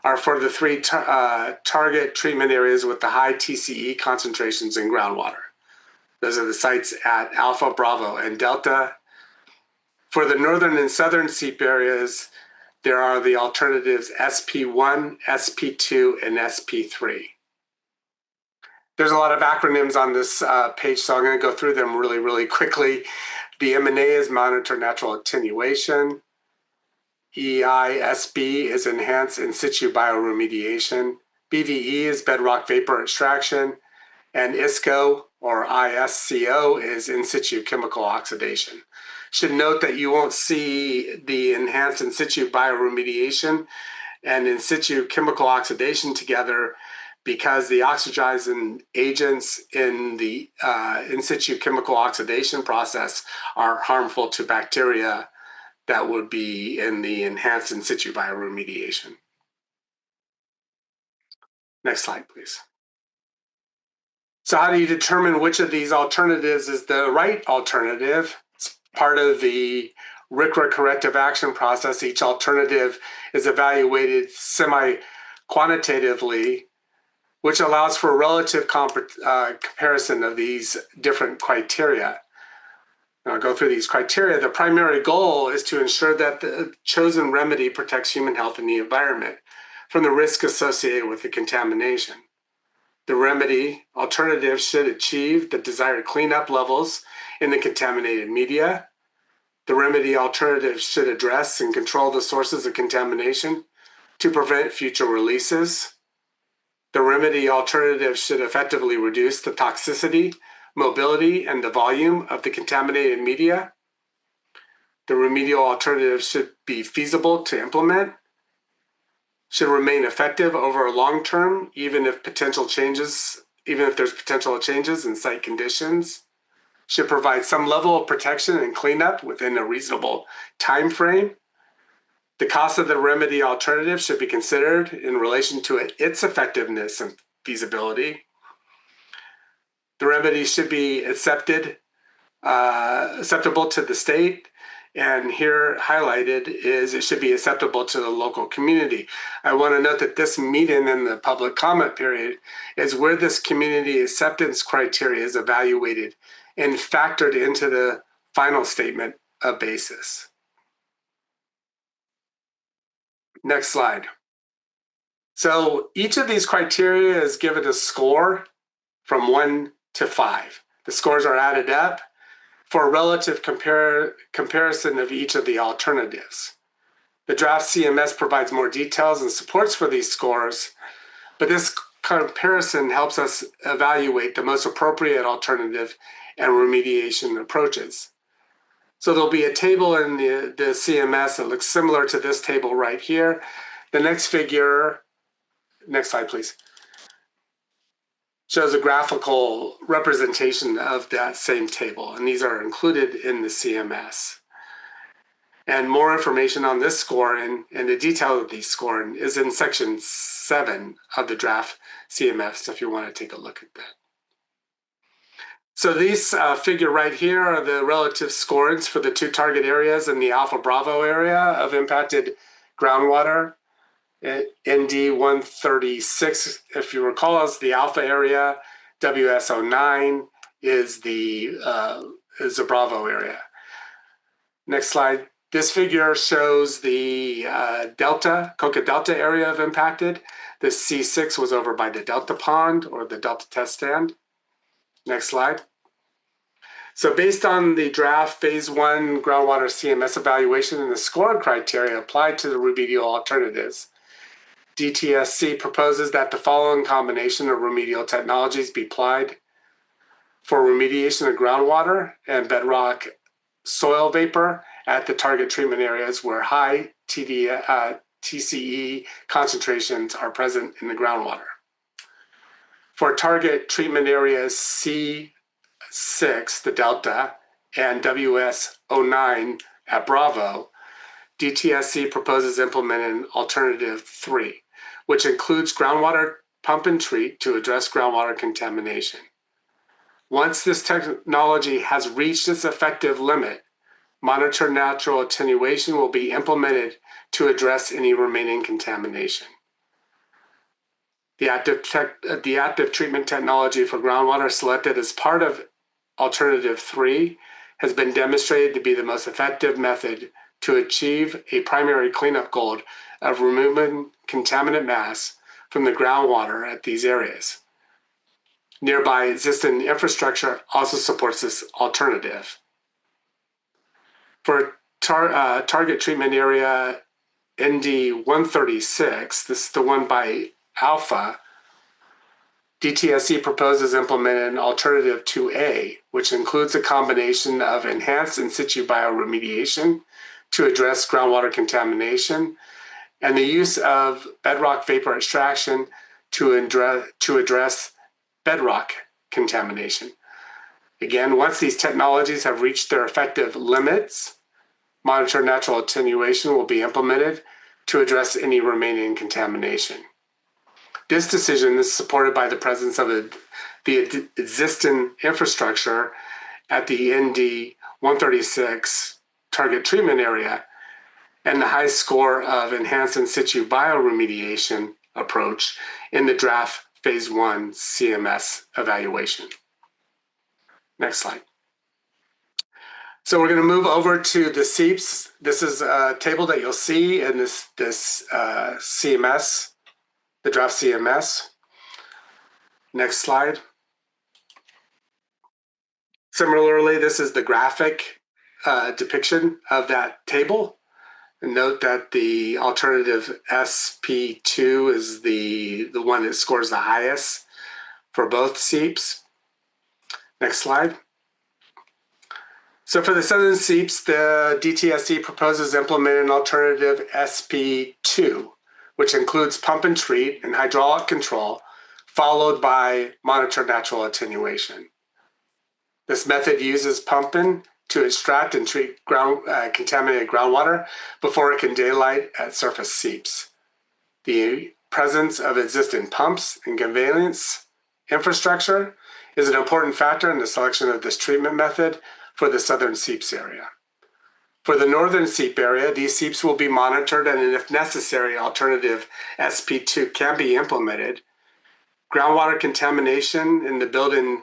are for the 3 target treatment areas with the high TCE concentrations in groundwater. Those are the sites at Alpha, Bravo, and Delta. For the northern and southern seep areas, there are the alternatives SP1, SP2, and SP3. There's a lot of acronyms on this page, so I'm going to go through them really, really quickly. The M&A is monitor natural attenuation. EISB is enhanced in situ bioremediation. BVE is bedrock vapor extraction. And ISCO, or ISCO, is in situ chemical oxidation. Should note that you won't see the enhanced in situ bioremediation and in situ chemical oxidation together because the oxidizing agents in the in situ chemical oxidation process are harmful to bacteria that would be in the enhanced in situ bioremediation. Next slide, please. So how do you determine which of these alternatives is the right alternative? It's part of the RCRA corrective action process. Each alternative is evaluated semi-quantitatively, which allows for a relative comparison of these different criteria. I'll go through these criteria. The primary goal is to ensure that the chosen remedy protects human health and the environment from the risk associated with the contamination. The remedy alternative should achieve the desired cleanup levels in the contaminated media. The remedy alternative should address and control the sources of contamination to prevent future releases. The remedy alternative should effectively reduce the toxicity, mobility, and the volume of the contaminated media. The remedial alternative should be feasible to implement, should remain effective over a long term, even if there's potential changes in site conditions, should provide some level of protection and cleanup within a reasonable time frame. The cost of the remedy alternative should be considered in relation to its effectiveness and feasibility. The remedy should be acceptable to the state, and here highlighted is it should be acceptable to the local community. I want to note that this meeting in the public comment period is where this community acceptance criteria is evaluated and factored into the final statement of basis. Next slide. So each of these criteria is given a score from 1 to 5. The scores are added up for a relative comparison of each of the alternatives. The draft CMS provides more details and supports for these scores, but this comparison helps us evaluate the most appropriate alternative and remediation approaches. So there'll be a table in the CMS that looks similar to this table right here. The next figure, next slide please, shows a graphical representation of that same table, and these are included in the CMS. And more information on this scoring and the detail of these scoring is in section 7 of the draft CMS if you want to take a look at that. So these figure right here are the relative scorings for the 2 target areas in the Alpha Bravo area of impacted groundwater. ND 136, if you recall, is the Alpha area. WS09 is the Bravo area. Next slide. This figure shows the Coca Delta area of impacted. The C6 was over by the Delta Pond or the Delta Test Stand. Next slide. So based on the draft Phase 1 groundwater CMS evaluation and the scoring criteria applied to the remedial alternatives, DTSC proposes that the following combination of remedial technologies be applied for remediation of groundwater and bedrock soil vapor at the target treatment areas where high TCE concentrations are present in the groundwater. For target treatment areas C6, the Delta, and WS09 at Bravo, DTSC proposes implementing alternative 3, which includes groundwater pump and treat to address groundwater contamination. Once this technology has reached its effective limit, monitored natural attenuation will be implemented to address any remaining contamination. The active treatment technology for groundwater selected as part of Alternative 3 has been demonstrated to be the most effective method to achieve a primary cleanup goal of removing contaminant mass from the groundwater at these areas. Nearby existing infrastructure also supports this alternative. For target treatment area ND 136, this is the one by Alpha, DTSC proposes implementing Alternative 2A, which includes a combination of enhanced in situ bioremediation to address groundwater contamination and the use of bedrock vapor extraction to address bedrock contamination. Again, once these technologies have reached their effective limits, monitored natural attenuation will be implemented to address any remaining contamination. This decision is supported by the presence of the existing infrastructure at the ND 136 target treatment area and the high score of enhanced in situ bioremediation approach in the draft Phase 1 CMS evaluation. Next slide. So we're going to move over to the SEEPs. This is a table that you'll see in this CMS, the draft CMS. Next slide. Similarly, this is the graphic depiction of that table. And note that the alternative SP2 is the one that scores the highest for both SEEPs. Next slide. So for the southern SEEPs, the DTSC proposes implementing alternative SP2, which includes pump and treat and hydraulic control, followed by monitored natural attenuation. This method uses pumping to extract and treat contaminated groundwater before it can daylight at surface SEEPs. The presence of existing pumps and conveyance infrastructure is an important factor in the selection of this treatment method for the southern SEEPs area. For the northern SEEP area, these SEEPs will be monitored, and if necessary, alternative SP2 can be implemented. Groundwater contamination in the building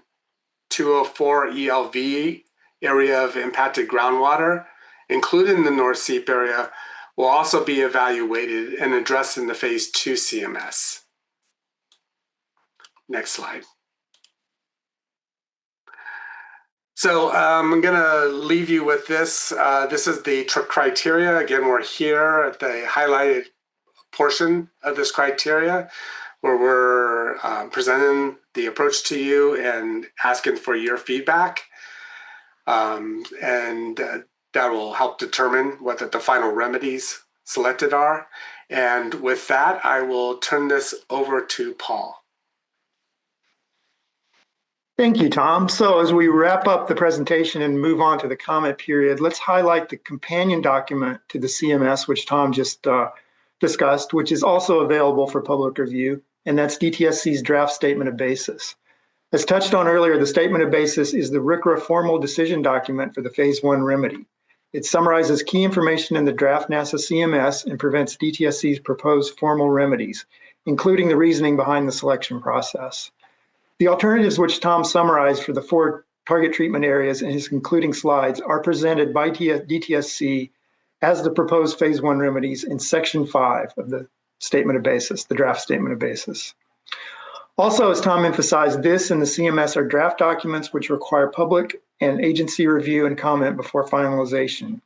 204 ELV area of impacted groundwater, including the North SEEP area, will also be evaluated and addressed in the Phase 2 CMS. Next slide. So I'm going to leave you with this. This is the criteria. Again, we're here at the highlighted portion of this criteria where we're presenting the approach to you and asking for your feedback. And that will help determine what the final remedies selected are. And with that, I will turn this over to Paul.
Thank you, Tom. So as we wrap up the presentation and move on to the comment period, let's highlight the companion document to the CMS, which Tom just discussed, which is also available for public review, and that's DTSC's draft statement of basis. As touched on earlier, the statement of basis is the RCRA formal decision document for the Phase 1 remedy. It summarizes key information in the draft NASA CMS and presents DTSC's proposed formal remedies, including the reasoning behind the selection process. The alternatives which Tom summarized for the 4 target treatment areas in his concluding slides are presented by DTSC as the proposed Phase 1 remedies in Section 5 of the statement of basis, the draft statement of basis. Also, as Tom emphasized, this and the CMS are draft documents which require public and agency review and comment before finalization.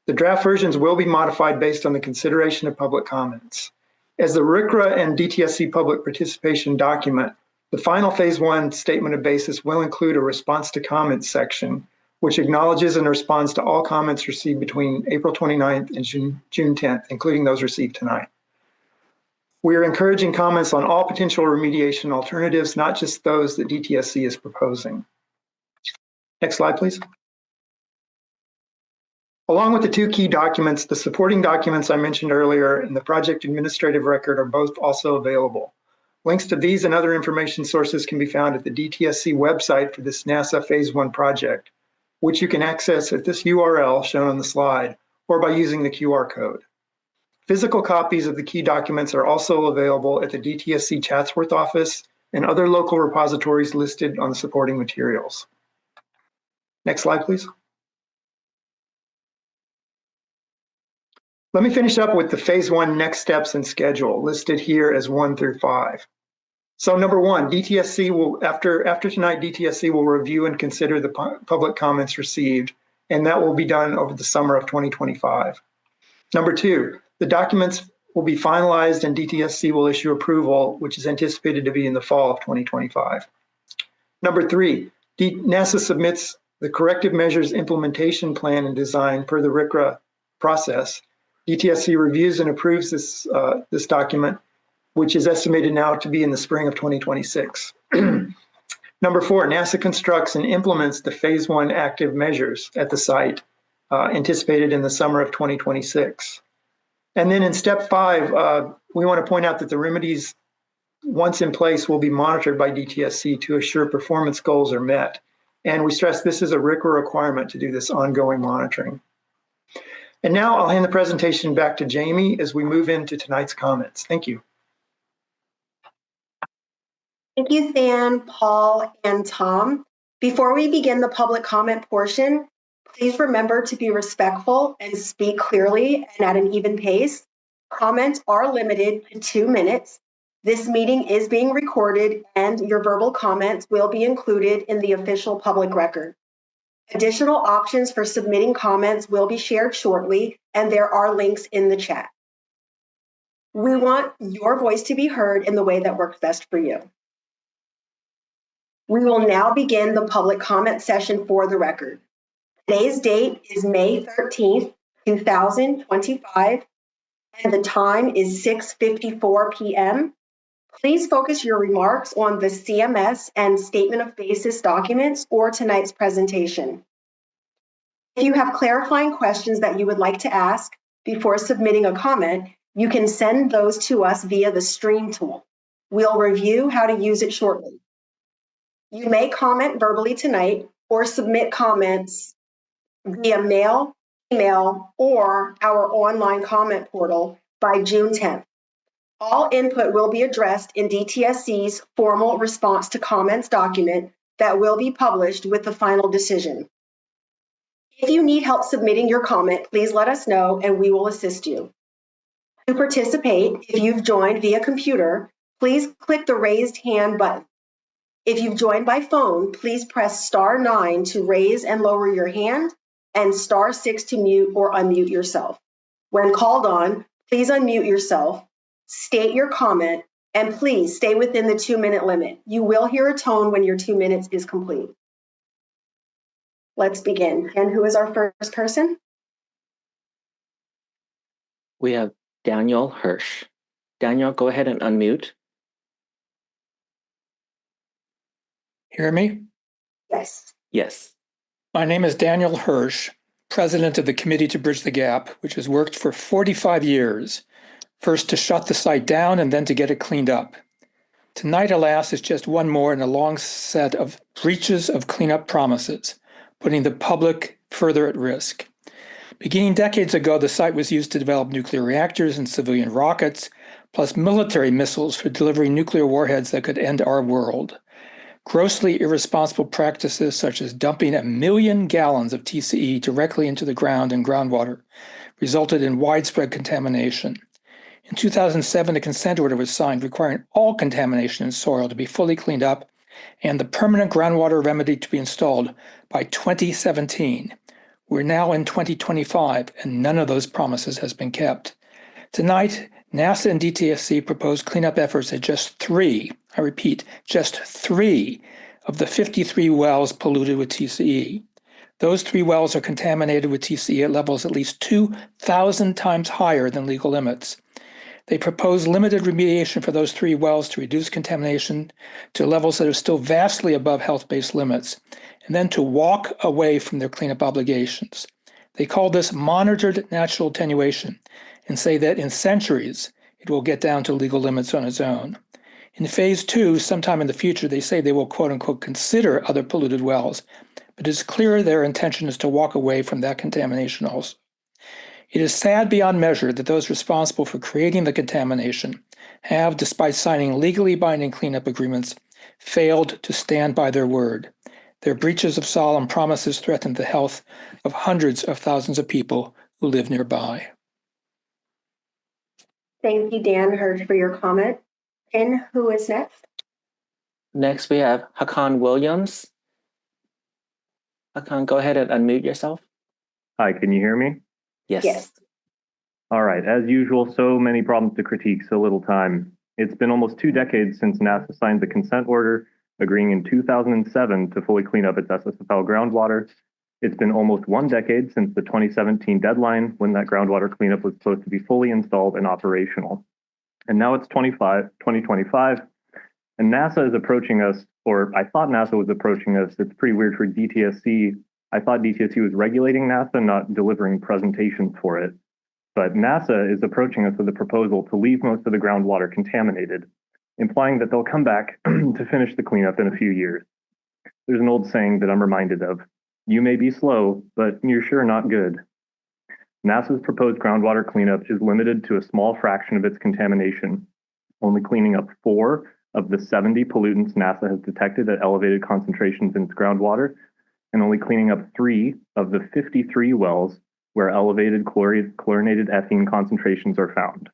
The draft versions will be modified based on the consideration of public comments. As the RCRA and DTSC public participation document, the final phase 1 statement of basis will include a response to comments section, which acknowledges and responds to all comments received between April 29th and June 10th, including those received tonight. We are encouraging comments on all potential remediation alternatives, not just those that DTSC is proposing. Next slide, please. Along with the 2 key documents, the supporting documents I mentioned earlier and the project administrative record are both also available. Links to these and other information sources can be found at the DTSC website for this NASA Phase 1 project, which you can access at this URL shown on the slide or by using the QR code. Physical copies of the key documents are also available at the DTSC Chatsworth office and other local repositories listed on the supporting materials. Next slide, please. Let me finish up with the Phase 1 next steps and schedule listed here as 1 through 5. So number 1, DTSC will, after tonight, DTSC will review and consider the public comments received, and that will be done over the summer of 2025. Number 2, the documents will be finalized and DTSC will issue approval, which is anticipated to be in the fall of 2025. Number 3, NASA submits the corrective measures implementation plan and design per the RCRA process. DTSC reviews and approves this document, which is estimated now to be in the spring of 2026. Number 4, NASA constructs and implements the Phase 1 active measures at the site, anticipated in the summer of 2026. And then in step 5, we want to point out that the remedies, once in place, will be monitored by DTSC to assure performance goals are met. And we stress this is a RCRA requirement to do this ongoing monitoring. And now I'll hand the presentation back to Jamie as we move into tonight's comments. Thank you.
Thank you, Than, Paul, and Tom. Before we begin the public comment portion, please remember to be respectful and speak clearly and at an even pace. Comments are limited to 2 minutes. This meeting is being recorded and your verbal comments will be included in the official public record. Additional options for submitting comments will be shared shortly, and there are links in the chat. We want your voice to be heard in the way that works best for you. We will now begin the public comment session for the record. Today's date is May 13th, 2025, and the time is 6:54 p.m. Please focus your remarks on the CMS and Statement of Basis documents or tonight's presentation. If you have clarifying questions that you would like to ask before submitting a comment, you can send those to us via the stream tool. We'll review how to use it shortly. You may comment verbally tonight or submit comments via mail, email, or our online comment portal by June 10th. All input will be addressed in DTSC's formal response to comments document that will be published with the final decision. If you need help submitting your comment, please let us know and we will assist you. To participate, if you've joined via computer, please click the raised hand button. If you've joined by phone, please press *9 to raise and lower your hand and *6 to mute or unmute yourself. When called on, please unmute yourself, state your comment, and please stay within the 2-minute limit. You will hear a tone when your 2 minutes is complete. Let's begin. And who is our first person?
We have Daniel Hirsch. Daniel, go ahead and unmute.
Hear me?
Yes.
Yes.
My name is Daniel Hirsch, president of the Committee to Bridge the Gap, which has worked for 45 years, first to shut the site down and then to get it cleaned up. Tonight, alas, is just one more in a long set of breaches of cleanup promises, putting the public further at risk. Beginning decades ago, the site was used to develop nuclear reactors and civilian rockets, plus military missiles for delivering nuclear warheads that could end our world. Grossly irresponsible practices such as dumping 1 million gallons of TCE directly into the ground and groundwater resulted in widespread contamination. In 2007, a consent order was signed requiring all contamination in soil to be fully cleaned up and the permanent groundwater remedy to be installed by 2017. We're now in 2025, and none of those promises has been kept. Tonight, NASA and DTSC propose cleanup efforts at just 3, I repeat, just 3 of the 53 wells polluted with TCE. Those 3 wells are contaminated with TCE at levels at least 2,000 times higher than legal limits. They propose limited remediation for those 3 wells to reduce contamination to levels that are still vastly above health-based limits, and then to walk away from their cleanup obligations. They call this monitored natural attenuation and say that in centuries, it will get down to legal limits on its own. In phase 2, sometime in the future, they say they will quote unquote consider other polluted wells, but it's clear their intention is to walk away from that contamination also. It is sad beyond measure that those responsible for creating the contamination have, despite signing legally binding cleanup agreements, failed to stand by their word. Their breaches of solemn promises threaten the health of hundreds of thousands of people who live nearby.
Thank you, Dan Hirsch, for your comment. Ken, who is next?
Next, we have Hakan Williams. Hakan, go ahead and unmute yourself.
Hi, can you hear me?
Yes.
All right, as usual, so many problems to critique, so little time. It's been almost 2 decades since NASA signed the consent order, agreeing in 2007 to fully clean up its SSFL groundwater. It's been almost 1 decade since the 2017 deadline when that groundwater cleanup was supposed to be fully installed and operational. And now it's 2025, and NASA is approaching us, or I thought NASA was approaching us. It's pretty weird for DTSC. I thought DTSC was regulating NASA, not delivering presentations for it. But NASA is approaching us with a proposal to leave most of the groundwater contaminated, implying that they'll come back to finish the cleanup in a few years. There's an old saying that I'm reminded of: you may be slow, but you're sure not good. NASA's proposed groundwater cleanup is limited to a small fraction of its contamination, only cleaning up 4 of the 70 pollutants NASA has detected at elevated concentrations in its groundwater, and only cleaning up 3 of the 53 wells where elevated chlorinated ethene concentrations are found.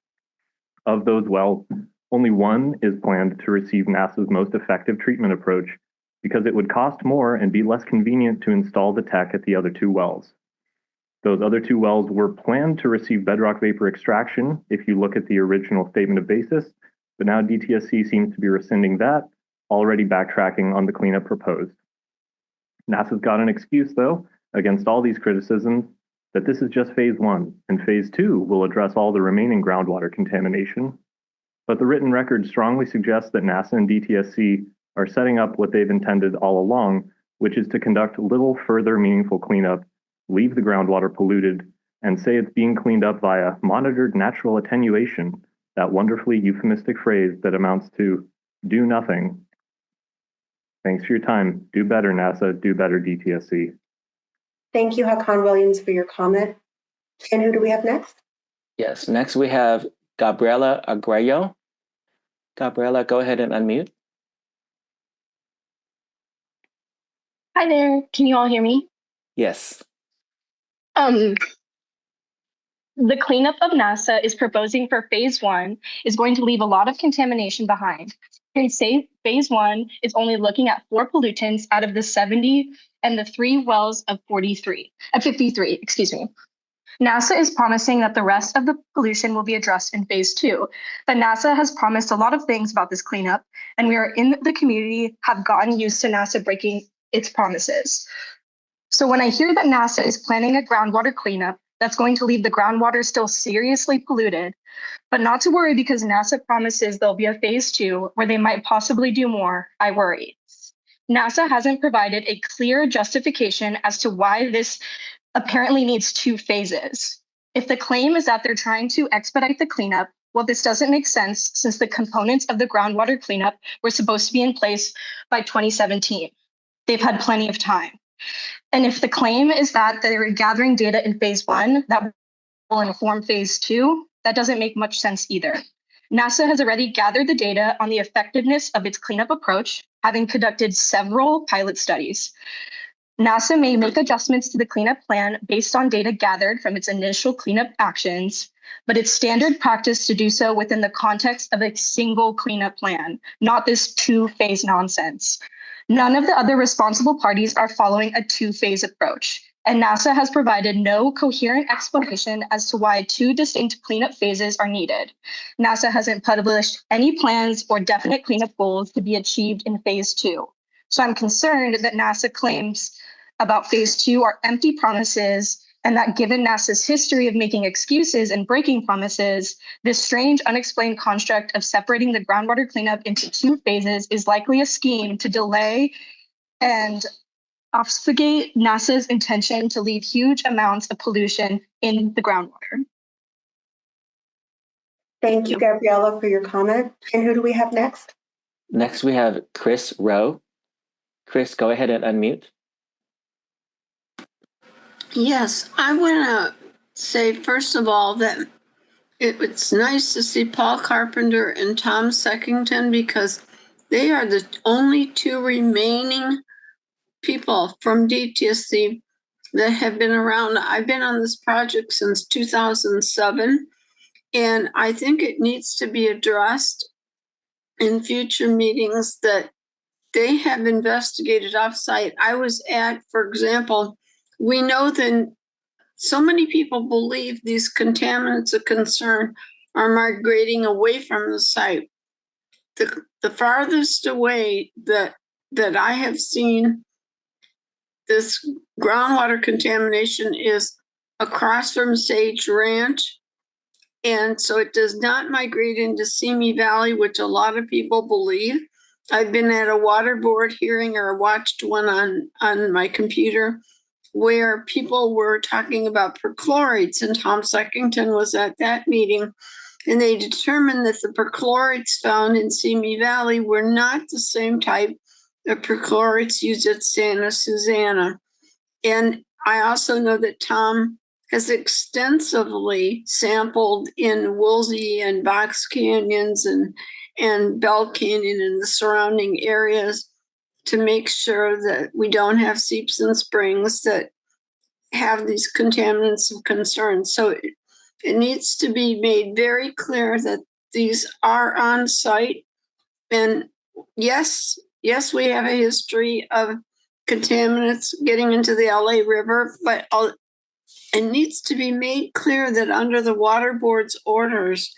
Of those wells, only 1 is planned to receive NASA's most effective treatment approach because it would cost more and be less convenient to install the tech at the other 2 wells. Those other 2 wells were planned to receive bedrock vapor extraction if you look at the original statement of basis, but now DTSC seems to be rescinding that, already backtracking on the cleanup proposed. NASA's got an excuse, though, against all these criticisms, that this is just phase 1, and phase 2 will address all the remaining groundwater contamination. But the written record strongly suggests that NASA and DTSC are setting up what they've intended all along, which is to conduct little further meaningful cleanup, leave the groundwater polluted, and say it's being cleaned up via monitored natural attenuation, that wonderfully euphemistic phrase that amounts to do nothing. Thanks for your time. Do better, NASA. Do better, DTSC.
Thank you, Hakan Williams, for your comment. And who do we have next?
Yes, next we have Gabriela Aguayo. Gabriela, go ahead and unmute.
Hi there. Can you all hear me?
Yes.
The cleanup of NASA is proposing for phase 1 is going to leave a lot of contamination behind. They say phase 1 is only looking at 4 pollutants out of the 70 and the 3 wells of 53, 53, excuse me. NASA is promising that the rest of the pollution will be addressed in phase 2, but NASA has promised a lot of things about this cleanup, and we are in the community have gotten used to NASA breaking its promises. So when I hear that NASA is planning a groundwater cleanup that's going to leave the groundwater still seriously polluted, but not to worry because NASA promises there'll be a phase 2 where they might possibly do more, I worry. NASA hasn't provided a clear justification as to why this apparently needs 2 phases. If the claim is that they're trying to expedite the cleanup, well, this doesn't make sense since the components of the groundwater cleanup were supposed to be in place by 2017. They've had plenty of time. And if the claim is that they're gathering data in phase 1 that will inform phase 2, that doesn't make much sense either. NASA has already gathered the data on the effectiveness of its cleanup approach, having conducted several pilot studies. NASA may make adjustments to the cleanup plan based on data gathered from its initial cleanup actions, but it's standard practice to do so within the context of a single cleanup plan, not this two-phase nonsense. None of the other responsible parties are following a two-phase approach, and NASA has provided no coherent explanation as to why two distinct cleanup phases are needed. NASA hasn't published any plans or definite cleanup goals to be achieved in phase 2. So I'm concerned that NASA claims about phase 2 are empty promises, and that given NASA's history of making excuses and breaking promises, this strange unexplained construct of separating the groundwater cleanup into two phases is likely a scheme to delay and obfuscate NASA's intention to leave huge amounts of pollution in the groundwater.
Thank you, Gabriella, for your comment. And who do we have next?
Next, we have Chris Rowe. Chris, go ahead and unmute.
Yes, I want to say, first of all, that it's nice to see Paul Carpenter and Tom Seckington, because they are the only two remaining people from DTSC that have been around. I've been on this project since 2007, and I think it needs to be addressed in future meetings that they have investigated offsite. I was at, for example, we know that so many people believe these contaminants of concern are migrating away from the site. The farthest away that I have seen this groundwater contamination is across from Sage Ranch. And so it does not migrate into Simi Valley, which a lot of people believe. I've been at a water board hearing, or watched one on my computer, where people were talking about perchlorates, and Tom Seckington was at that meeting, and they determined that the perchlorates found in Simi Valley were not the same type of perchlorates used at Santa Susana. And I also know that Tom has extensively sampled in Woolsey and Box Canyons and Bell Canyon and the surrounding areas to make sure that we don't have seeps and springs that have these contaminants of concern. So it needs to be made very clear that these are on site. And yes, we have a history of contaminants getting into the LA River, but it needs to be made clear that under the water board's orders,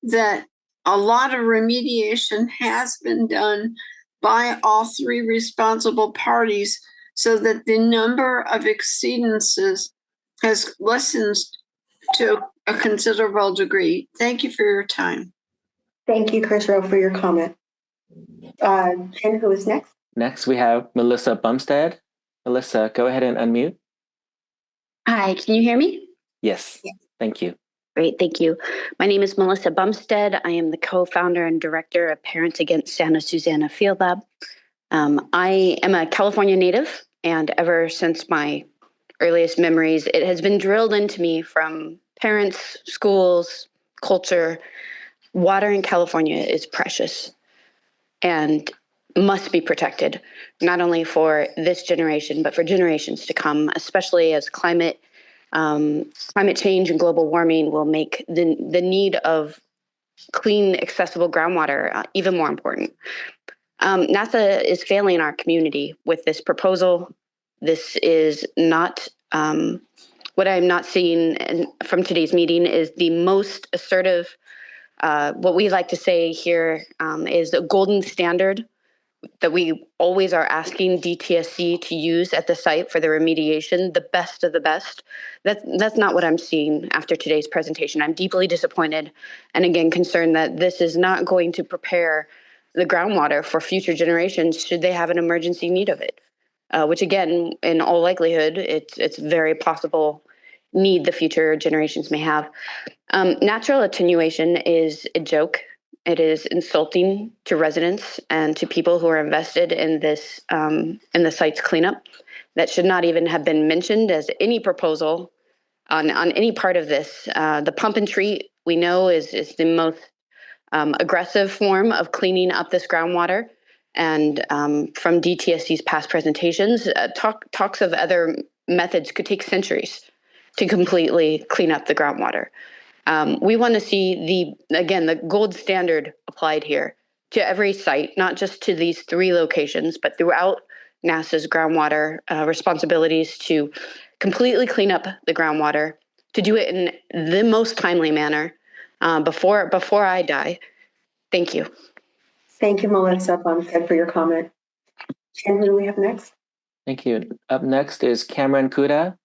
that a lot of remediation has been done by all three responsible parties, so that the number of exceedances has lessened to a considerable degree. Thank you for your time.
Thank you, Chris Rowe, for your comment. And who is next?
Next, we have Melissa Bumstead. Melissa, go ahead and unmute.
Hi, can you hear me?
Yes. Thank you.
Great, thank you. My name is Melissa Bumstead. I am the co-founder and director of Parents Against Santa Susana Field Lab. I am a California native, and ever since my earliest memories, it has been drilled into me from parents, schools, culture. Water in California is precious and must be protected, not only for this generation, but for generations to come, especially as climate change and global warming will make the need of clean, accessible groundwater even more important. NASA is failing our community with this proposal. This is not, what I'm not seeing from today's meeting is the most assertive, what we like to say here is a golden standard that we always are asking DTSC to use at the site for the remediation, the best of the best. That's not what I'm seeing after today's presentation. I'm deeply disappointed, and again, concerned that this is not going to prepare the groundwater for future generations should they have an emergency need of it, which again, in all likelihood, it's very possible need the future generations may have. Natural attenuation is a joke. It is insulting to residents and to people who are invested in this, in the site's cleanup. That should not even have been mentioned as any proposal on any part of this. The pump and treat, we know, is the most aggressive form of cleaning up this groundwater. And from DTSC's past presentations, talks of other methods could take centuries to completely clean up the groundwater. We want to see the gold standard applied here to every site, not just to these 3 locations, but throughout NASA's groundwater responsibilities to completely clean up the groundwater, to do it in the most timely manner before I die. Thank you.
Thank you, Melissa Bumstead, for your comment. Jen, who do we have next?
Thank you. Up next is Cameron Kuda.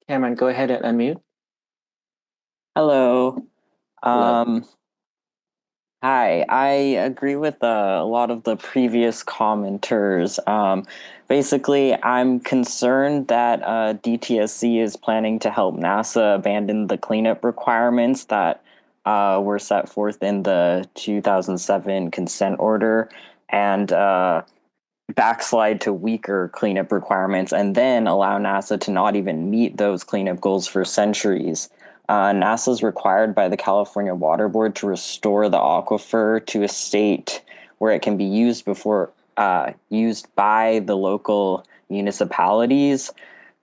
Cameron, go ahead and unmute.
Hello. Hi, I agree with a lot of the previous commenters. Basically, I'm concerned that DTSC is planning to help NASA abandon the cleanup requirements that were set forth in the 2007 consent order and backslide to weaker cleanup requirements and then allow NASA to not even meet those cleanup goals for centuries. NASA is required by the California Water Board to restore the aquifer to a state where it can be used used by the local municipalities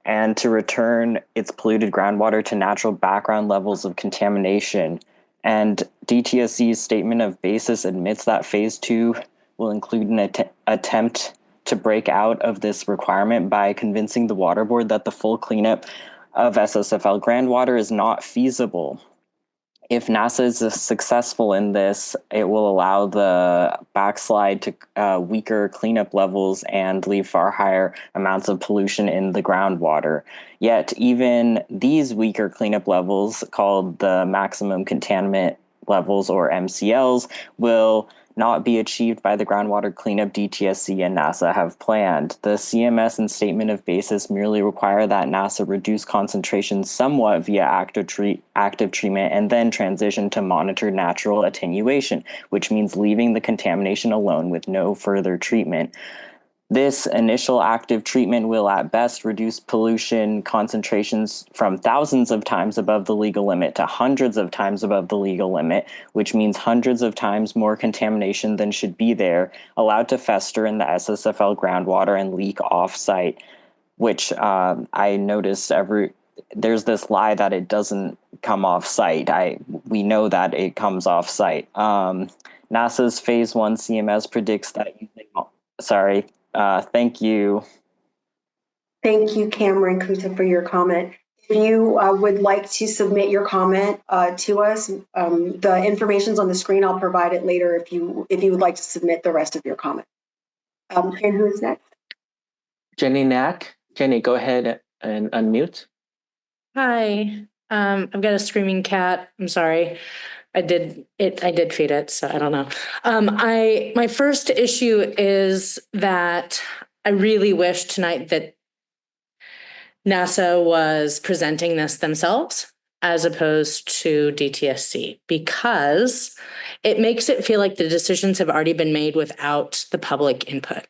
and to return its polluted groundwater to natural background levels of contamination. And DTSC's statement of basis admits that phase 2 will include an attempt to break out of this requirement by convincing the water board that the full cleanup of SSFL groundwater is not feasible. If NASA is successful in this, it will allow the backslide to weaker cleanup levels and leave far higher amounts of pollution in the groundwater. Yet even these weaker cleanup levels, called the maximum contaminant levels or MCLs, will not be achieved by the groundwater cleanup DTSC and NASA have planned. The CMS and statement of basis merely require that NASA reduce concentrations somewhat via active treatment and then transition to monitored natural attenuation, which means leaving the contamination alone with no further treatment. This initial active treatment will at best reduce pollution concentrations from thousands of times above the legal limit to hundreds of times above the legal limit, which means hundreds of times more contamination than should be there, allowed to fester in the SSFL groundwater and leak off-site, which I noticed there's this lie that it doesn't come off-site. We know that it comes off-site. NASA's Phase 1 CMS predicts that thank you.
Thank you, Cameron Kuta, for your comment. If you would like to submit your comment to us, the information's on the screen. I'll provide it later if you would like to submit the rest of your comment. And who is next?
Jenny Knack. Jenny, go ahead and unmute.
Hi. I've got a screaming cat. I'm sorry. I did feed it, so I don't know. My first issue is that I really wish tonight that NASA was presenting this themselves as opposed to DTSC, because it makes it feel like the decisions have already been made without the public input.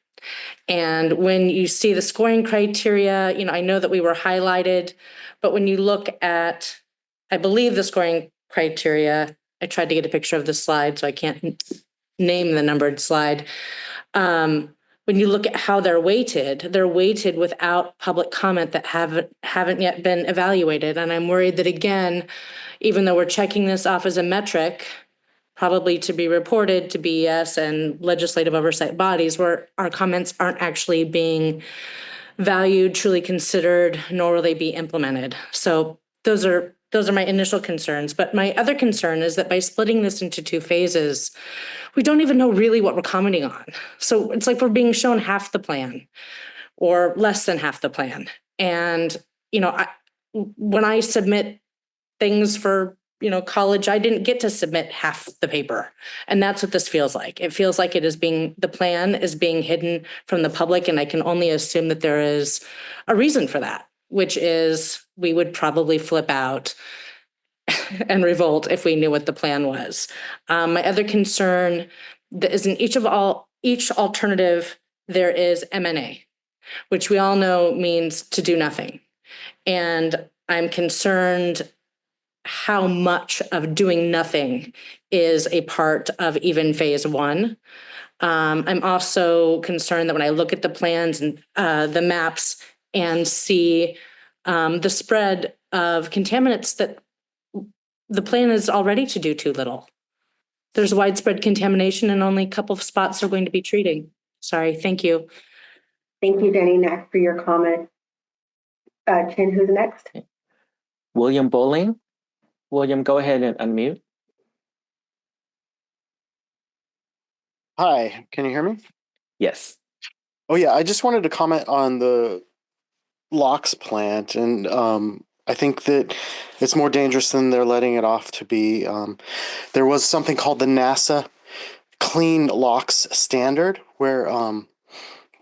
And when you see the scoring criteria, I know that we were highlighted, but when you look at, I believe the scoring criteria, I tried to get a picture of the slide, so I can't name the numbered slide. When you look at how they're weighted without public comment that haven't yet been evaluated. And I'm worried that, again, even though we're checking this off as a metric, probably to be reported to BES and legislative oversight bodies, where our comments aren't actually being valued, truly considered, nor will they be implemented. So those are my initial concerns. But my other concern is that by splitting this into 2 phases, we don't even know really what we're commenting on. So it's like we're being shown half the plan or less than half the plan. And, when I submit things for, college, I didn't get to submit half the paper. And that's what this feels like. It feels like the plan is being hidden from the public. And I can only assume that there is a reason for that, which is we would probably flip out and revolt if we knew what the plan was. My other concern is in each alternative, there is M&A, which we all know means to do nothing. And I'm concerned how much of doing nothing is a part of even phase 1. I'm also concerned that when I look at the plans and the maps and see the spread of contaminants that the plan is already to do too little. There's widespread contamination and only a couple of spots are going to be treating. Sorry, thank you.
Thank you, Jenny Knack, for your comment. Chin, who's next?
William Bowling. William, go ahead and unmute.
Hi, can you hear me?
Yes.
Oh yeah, I just wanted to comment on the LOX plant, and I think that it's more dangerous than they're letting it off to be. There was something called the NASA Clean LOX Standard, where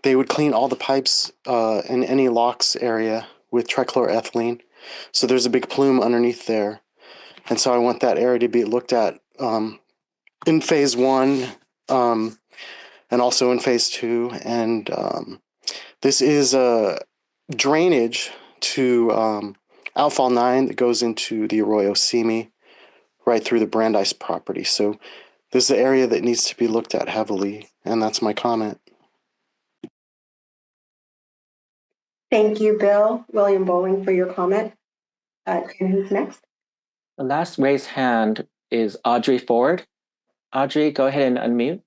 they would clean all the pipes in any LOX area with trichloroethylene. So there's a big plume underneath there, and so I want that area to be looked at in phase 1. And also in phase 2, and this is a drainage to outfall 9 that goes into the Arroyo Simi, right through the Brandeis property. So this is an area that needs to be looked at heavily, and that's my comment.
Thank you, Bill. William Bowling, for your comment. Chin, who's next?
The last raised hand is Audrey Ford. Audrey, go ahead and unmute.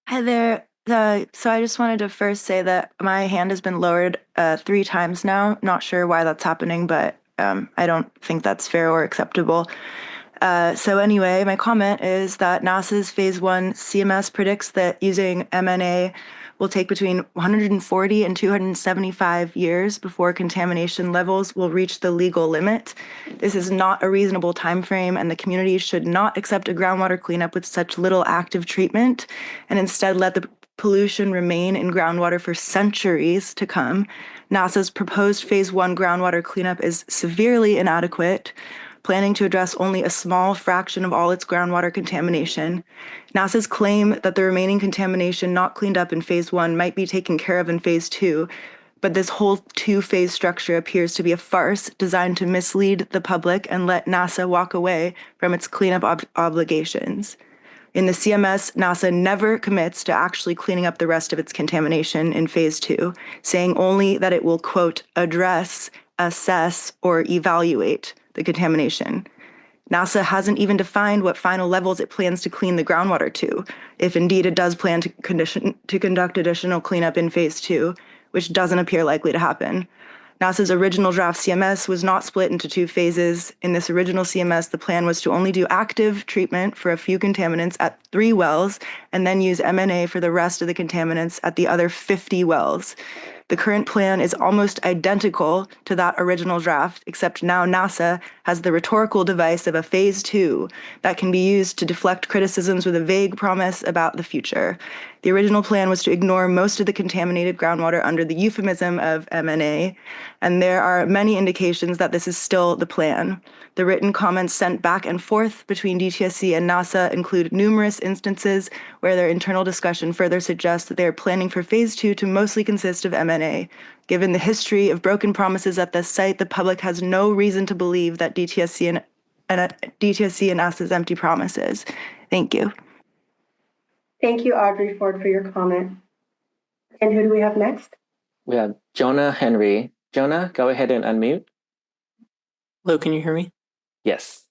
Hi there. So I just wanted to first say that my hand has been lowered 3 times now. Not sure why that's happening, but I don't think that's fair or acceptable. So anyway, my comment is that NASA's Phase 1 CMS predicts that using MNA will take between 140 and 275 years before contamination levels will reach the legal limit. This is not a reasonable time frame, and the community should not accept a groundwater cleanup with such little active treatment, and instead let the pollution remain in groundwater for centuries to come. NASA's proposed Phase 1 groundwater cleanup is severely inadequate, planning to address only a small fraction of all its groundwater contamination. NASA's claim that the remaining contamination not cleaned up in Phase 1 might be taken care of in Phase 2, but this whole 2-phase structure appears to be a farce designed to mislead the public and let NASA walk away from its cleanup obligations. In the CMS, NASA never commits to actually cleaning up the rest of its contamination in Phase 2, saying only that it will, quote, address, assess, or evaluate the contamination. NASA hasn't even defined what final levels it plans to clean the groundwater to, if indeed it does plan to conduct additional cleanup in Phase 2, which doesn't appear likely to happen. NASA's original draft CMS was not split into 2 phases. In this original CMS, the plan was to only do active treatment for a few contaminants at 3 wells and then use MNA for the rest of the contaminants at the other 50 wells. The current plan is almost identical to that original draft, except now NASA has the rhetorical device of a Phase 2 that can be used to deflect criticisms with a vague promise about the future. The original plan was to ignore most of the contaminated groundwater under the euphemism of MNA, and there are many indications that this is still the plan. The written comments sent back and forth between DTSC and NASA include numerous instances where their internal discussion further suggests that they are planning for Phase 2 to mostly consist of MNA. Given the history of broken promises at this site, the public has no reason to believe that DTSC and NASA's empty promises. Thank you.
Thank you, Audrey Ford, for your comment. And who do we have next?
We have Jonah Henry. Jonah, go ahead and unmute.
Hello, can you hear me?
Yes.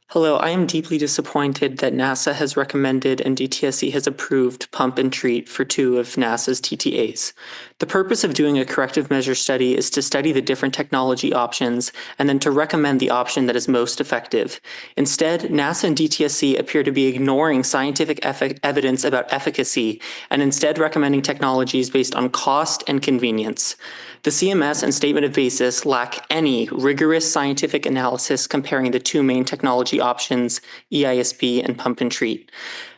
Hello, I am deeply disappointed that NASA has recommended and DTSC has approved pump and treat for 2 of NASA's TTAs. The purpose of doing a corrective measure study is to study the different technology options and then to recommend the option that is most effective. Instead, NASA and DTSC appear to be ignoring scientific evidence about efficacy and instead recommending technologies based on cost and convenience. The CMS and statement of basis lack any rigorous scientific analysis comparing the 2 main technology options, EISB and pump and treat.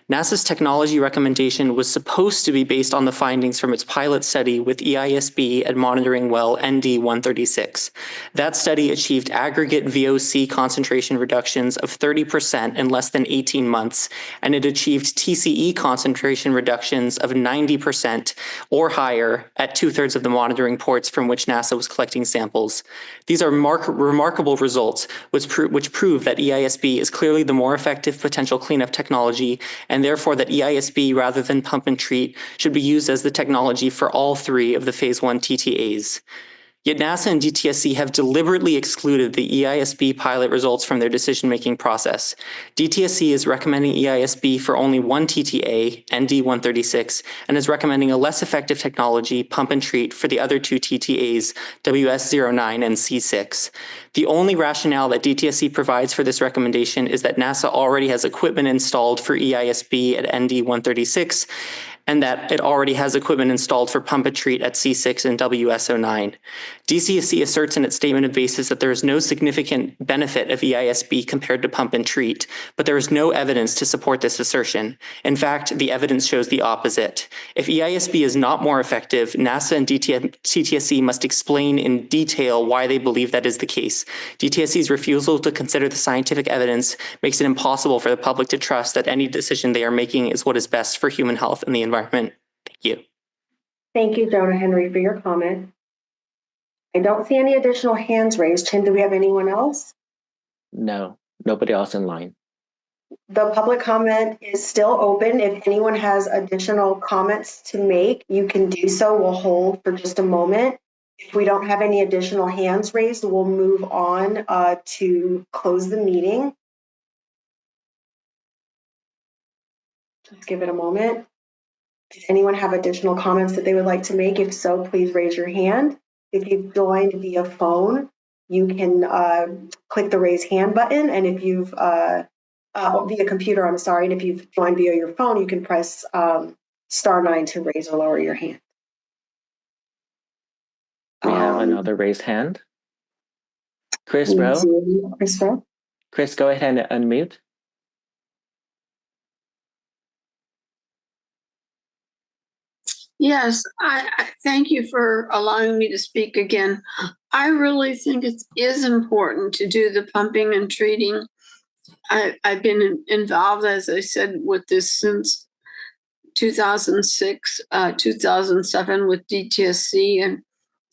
NASA's technology recommendation was supposed to be based on the findings from its pilot study with EISB at monitoring well ND-136. That study achieved aggregate VOC concentration reductions of 30% in less than 18 months, and it achieved TCE concentration reductions of 90% or higher at 2/3 of the monitoring ports from which NASA was collecting samples. These are remarkable results, which prove that EISB is clearly the more effective potential cleanup technology, and therefore that EISB rather than pump and treat should be used as the technology for all 3 of the Phase 1 TTAs. Yet NASA and DTSC have deliberately excluded the EISB pilot results from their decision-making process. DTSC is recommending EISB for only one TTA, ND136, and is recommending a less effective technology, pump and treat, for the other two TTAs, WS09 and C6. The only rationale that DTSC provides for this recommendation is that NASA already has equipment installed for EISB at ND136, and that it already has equipment installed for pump and treat at C6 and WS09. DTSC asserts in its statement of basis that there is no significant benefit of EISB compared to pump and treat, but there is no evidence to support this assertion. In fact, the evidence shows the opposite. If EISB is not more effective, NASA and DTSC must explain in detail why they believe that is the case. DTSC's refusal to consider the scientific evidence makes it impossible for the public to trust that any decision they are making is what is best for human health and the environment. Thank you.
Thank you, Jonah Henry, for your comment. I don't see any additional hands raised. Chin, do we have anyone else?
No, nobody else in line.
The public comment is still open. If anyone has additional comments to make, you can do so. We'll hold for just a moment. If we don't have any additional hands raised, we'll move on to close the meeting. Let's give it a moment. Does anyone have additional comments that they would like to make? If so, please raise your hand. If you've joined via phone, you can click the raise hand button. And if you've via computer, I'm sorry, and if you've joined via your phone, you can press *9 to raise or lower your hand.
We have another raised hand. Chris Rowe.
Chris Rowe.
Chris, go ahead and unmute.
Yes, I thank you for allowing me to speak again. I really think it is important to do the pumping and treating. I've been involved, as I said, with this since 2006, 2007 with DTSC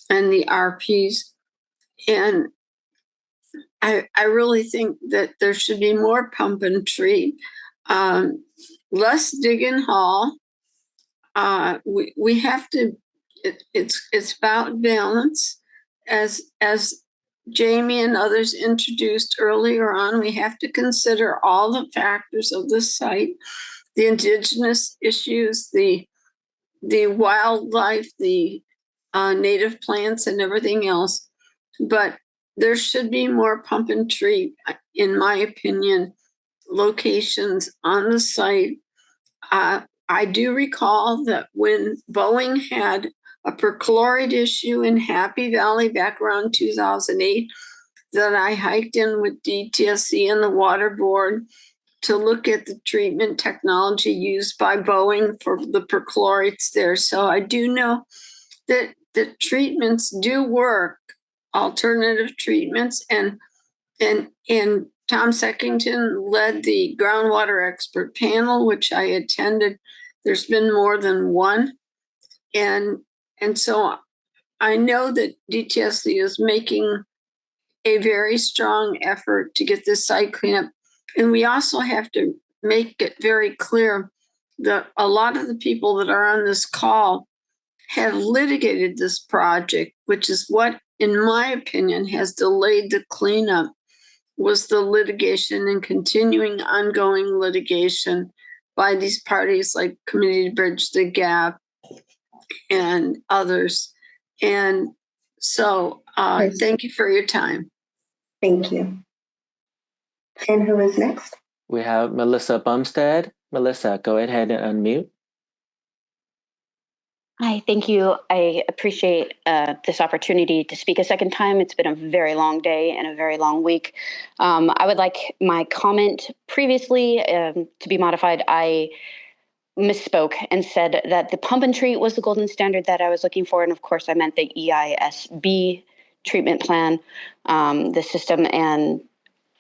and the RPs. And I really think that there should be more pump and treat, less dig and haul. We have to, it's about balance. As Jamie and others introduced earlier on, we have to consider all the factors of the site, the indigenous issues, the wildlife, the native plants and everything else. But there should be more pump and treat, in my opinion, locations on the site. I do recall that when Boeing had a perchlorate issue in Happy Valley back around 2008, that I hiked in with DTSC and the Water Board to look at the treatment technology used by Boeing for the perchlorates there. So I do know that the treatments do work, alternative treatments, and Tom Seckington led the groundwater expert panel, which I attended. There's been more than one. And so I know that DTSC is making a very strong effort to get this site cleanup. And we also have to make it very clear that a lot of the people that are on this call have litigated this project, which is what, in my opinion, has delayed the cleanup, was the litigation and continuing ongoing litigation by these parties like Community to Bridge the Gap and others. And so thank you for your time.
Thank you. And who is next?
We have Melissa Bumstead. Melissa, go ahead and unmute.
Hi, thank you. I appreciate this opportunity to speak a second time. It's been a very long day and a very long week. I would like my comment previously to be modified. I misspoke and said that the pump and treat was the golden standard that I was looking for. And of course, I meant the EISB treatment plan, the system, and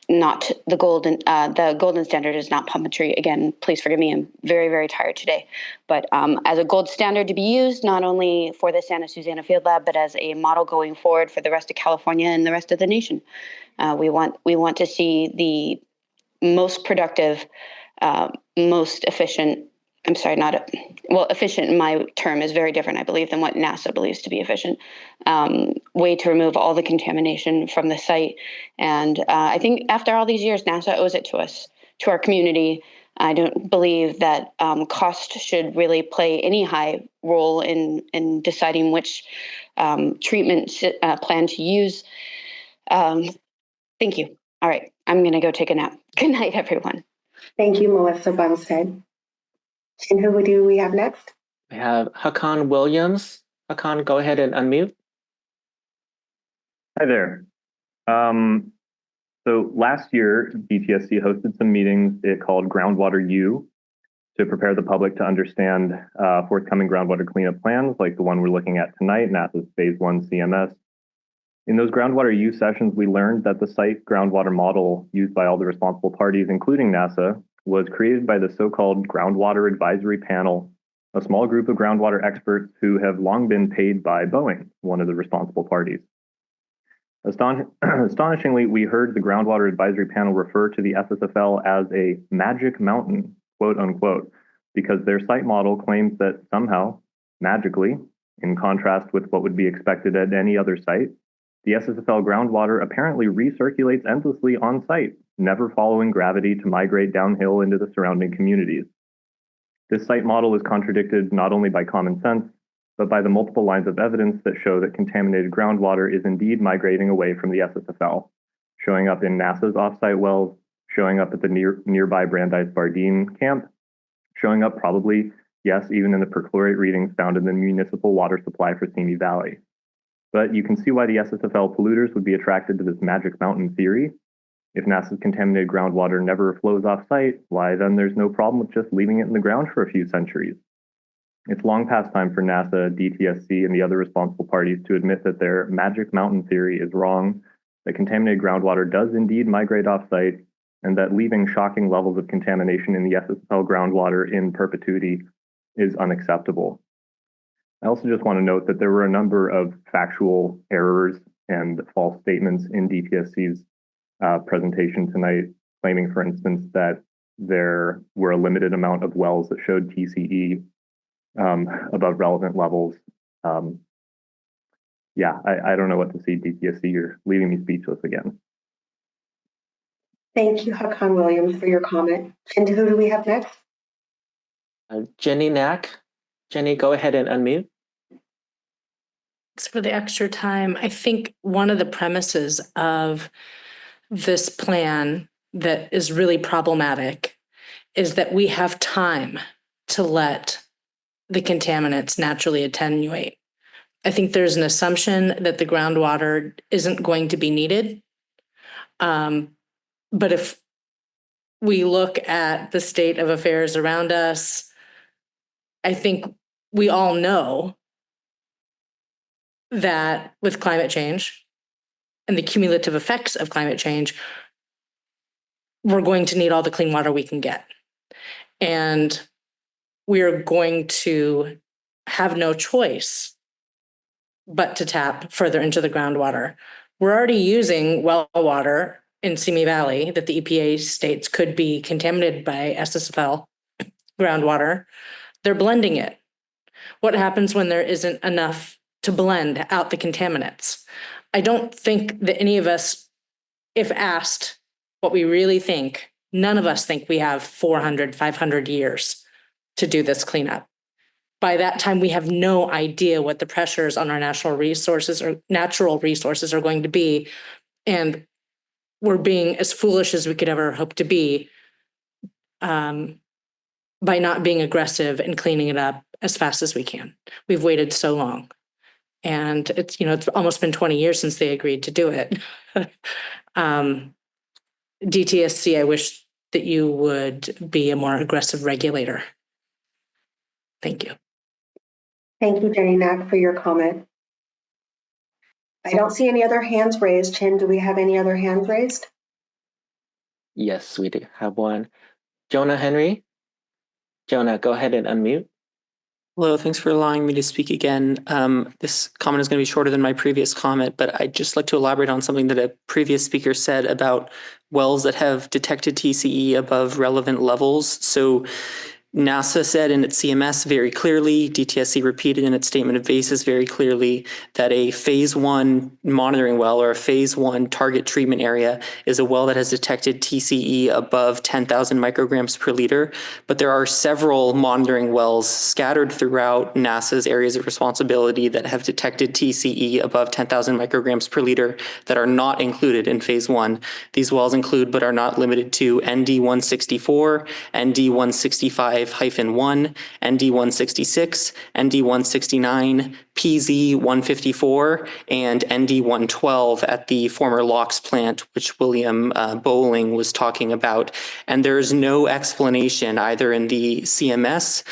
not the golden. The golden standard is not pump and treat. Again, please forgive me. I'm very, very tired today. But as a gold standard to be used, not only for the Santa Susana Field Lab, but as a model going forward for the rest of California and the rest of the nation. We want to see the most productive, most efficient I'm sorry, efficient in my term is very different, I believe, than what NASA believes to be efficient. Way to remove all the contamination from the site. And I think after all these years, NASA owes it to us, to our community. I don't believe that cost should really play any high role in deciding which treatment plan to use. Thank you. All right, I'm going to go take a nap. Good night, everyone.
Thank you, Melissa Bumstead. And who do we have next?
We have Hakan Williams. Hakan, go ahead and unmute.
Hi there. So last year, DTSC hosted some meetings it called Groundwater U to prepare the public to understand forthcoming groundwater cleanup plans like the one we're looking at tonight, NASA's Phase 1 CMS. In those Groundwater U sessions, we learned that the site groundwater model used by all the responsible parties, including NASA, was created by the so-called Groundwater Advisory Panel, a small group of groundwater experts who have long been paid by Boeing, one of the responsible parties. Astonishingly, we heard the Groundwater Advisory Panel refer to the SSFL as a magic mountain, quote unquote, because their site model claims that somehow, magically, in contrast with what would be expected at any other site, the SSFL groundwater apparently recirculates endlessly on site, never following gravity to migrate downhill into the surrounding communities. This site model is contradicted not only by common sense, but by the multiple lines of evidence that show that contaminated groundwater is indeed migrating away from the SSFL, showing up in NASA's offsite wells, showing up at the nearby Brandeis-Bardeen camp, showing up probably, yes, even in the perchlorate readings found in the municipal water supply for Simi Valley. But you can see why the SSFL polluters would be attracted to this magic mountain theory. If NASA's contaminated groundwater never flows off-site, why then there's no problem with just leaving it in the ground for a few centuries. It's long past time for NASA, DTSC, and the other responsible parties to admit that their magic mountain theory is wrong, that contaminated groundwater does indeed migrate off-site, and that leaving shocking levels of contamination in the SSFL groundwater in perpetuity is unacceptable. I also just want to note that there were a number of factual errors and false statements in DTSC's presentation tonight, claiming, for instance, that there were a limited amount of wells that showed TCE above relevant levels. Yeah, I don't know what to see, DTSC. You're leaving me speechless again.
Thank you, Hakan Williams, for your comment. And who do we have next?
Jenny Knack. Jenny, go ahead and unmute.
Thanks for the extra time. I think one of the premises of this plan that is really problematic is that we have time to let the contaminants naturally attenuate. I think there's an assumption that the groundwater isn't going to be needed. But if we look at the state of affairs around us, I think we all know that with climate change and the cumulative effects of climate change, we're going to need all the clean water we can get. And we are going to have no choice but to tap further into the groundwater. We're already using well water in Simi Valley that the EPA states could be contaminated by SSFL groundwater. They're blending it. What happens when there isn't enough to blend out the contaminants? I don't think that any of us, if asked what we really think, none of us think we have 400, 500 years to do this cleanup. By that time, we have no idea what the pressures on our natural resources are going to be. And we're being as foolish as we could ever hope to be by not being aggressive and cleaning it up as fast as we can. We've waited so long. And it's almost been 20 years since they agreed to do it. DTSC, I wish that you would be a more aggressive regulator. Thank you.
Thank you, Jenny Knack, for your comment. I don't see any other hands raised. Chin, do we have any other hands raised?
Yes, we do have one. Jonah Henry. Jonah, go ahead and unmute.
Hello, thanks for allowing me to speak again. This comment is going to be shorter than my previous comment, but I'd just like to elaborate on something that a previous speaker said about wells that have detected TCE above relevant levels. So NASA said in its CMS very clearly, DTSC repeated in its statement of basis very clearly, that a phase 1 monitoring well or a phase 1 target treatment area is a well that has detected TCE above 10,000 micrograms per liter. But there are several monitoring wells scattered throughout NASA's areas of responsibility that have detected TCE above 10,000 micrograms per liter that are not included in phase 1. These wells include but are not limited to ND164, ND165-1, ND166, ND169, PZ154, and ND112 at the former LOX plant, which William Bowling was talking about. And there is no explanation either in the CMS,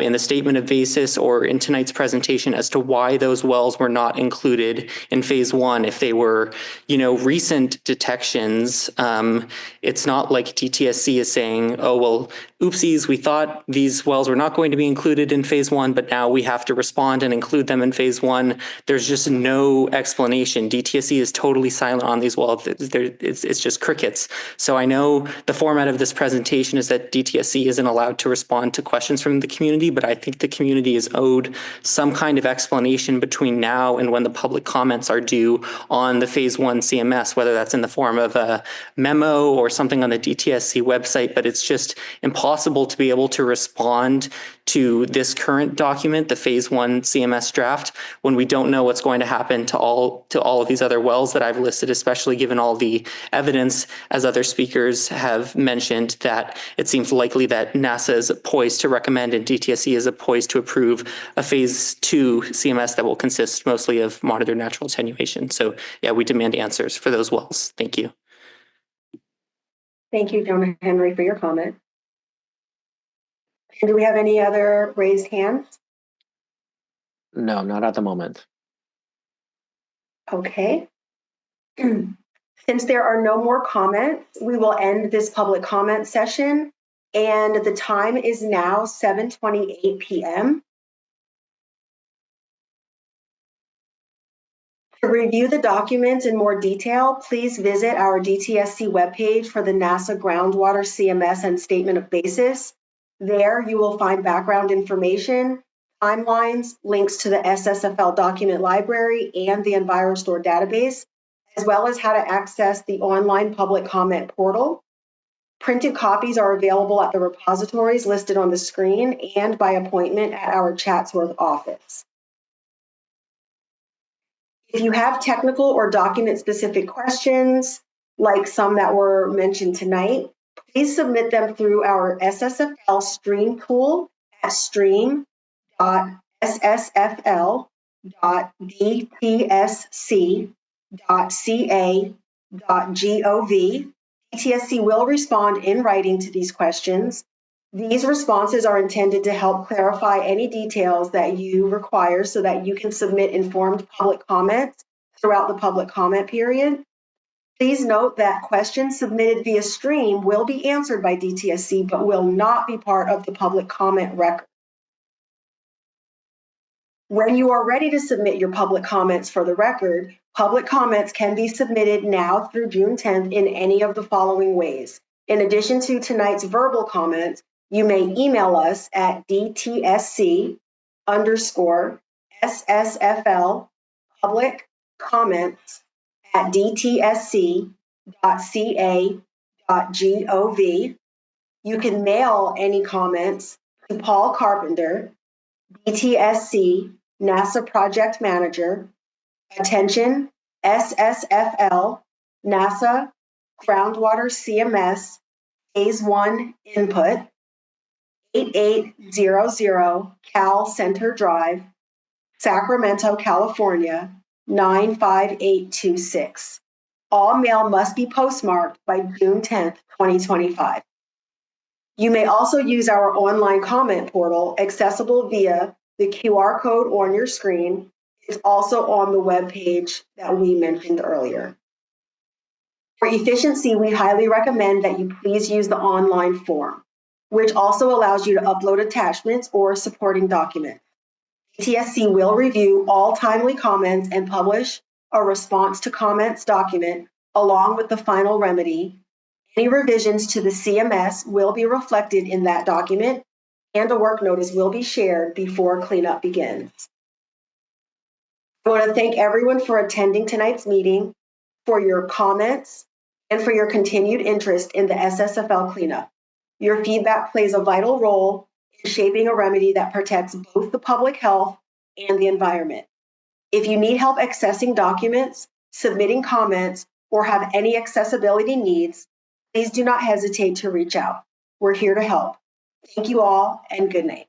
in the statement of basis, or in tonight's presentation as to why those wells were not included in phase 1. If they were, recent detections, it's not like DTSC is saying, oh, well, oopsies, we thought these wells were not going to be included in phase 1, but now we have to respond and include them in phase 1. There's just no explanation. DTSC is totally silent on these wells. It's just crickets. So I know the format of this presentation is that DTSC isn't allowed to respond to questions from the community, but I think the community is owed some kind of explanation between now and when the public comments are due on the phase 1 CMS, whether that's in the form of a memo or something on the DTSC website, but it's just impossible to be able to respond to this current document, the phase 1 CMS draft, when we don't know what's going to happen to all of these other wells that I've listed, especially given all the evidence, as other speakers have mentioned, that it seems likely that NASA is poised to recommend and DTSC is poised to approve a phase 2 CMS that will consist mostly of monitored natural attenuation. So yeah, we demand answers for those wells. Thank you.
Thank you, Jonah Henry, for your comment. And do we have any other raised hands?
No, not at the moment.
Okay. Since there are no more comments, we will end this public comment session. And the time is now 7:28 p.m. To review the documents in more detail, please visit our DTSC webpage for the NASA Groundwater CMS and Statement of Basis. There you will find background information, timelines, links to the SSFL document library and the EnviroStore database, as well as how to access the online public comment portal. Printed copies are available at the repositories listed on the screen and by appointment at our Chatsworth office. If you have technical or document-specific questions, like some that were mentioned tonight, please submit them through our SSFL stream tool at stream.ssfl.dtsc.ca.gov. DTSC will respond in writing to these questions. These responses are intended to help clarify any details that you require so that you can submit informed public comments throughout the public comment period. Please note that questions submitted via stream will be answered by DTSC, but will not be part of the public comment record. When you are ready to submit your public comments for the record, public comments can be submitted now through June 10th in any of the following ways. In addition to tonight's verbal comments, you may email us at DTSC_SSFL public comments at dtsc.ca.gov. You can mail any comments to Paul Carpenter, DTSC NASA Project Manager. Attention, SSFL, NASA Groundwater CMS, Phase 1 Input, 8800 Cal Center Drive, Sacramento, California, 95826. All mail must be postmarked by June 10th, 2025. You may also use our online comment portal accessible via the QR code on your screen. It's also on the web page that we mentioned earlier. For efficiency, we highly recommend that you please use the online form, which also allows you to upload attachments or supporting documents. DTSC will review all timely comments and publish a response to comments document along with the final remedy. Any revisions to the CMS will be reflected in that document, and a work notice will be shared before cleanup begins. I want to thank everyone for attending tonight's meeting, for your comments, and for your continued interest in the SSFL cleanup. Your feedback plays a vital role in shaping a remedy that protects both the public health and the environment. If you need help accessing documents, submitting comments, or have any accessibility needs, please do not hesitate to reach out. We're here to help. Thank you all, and good night.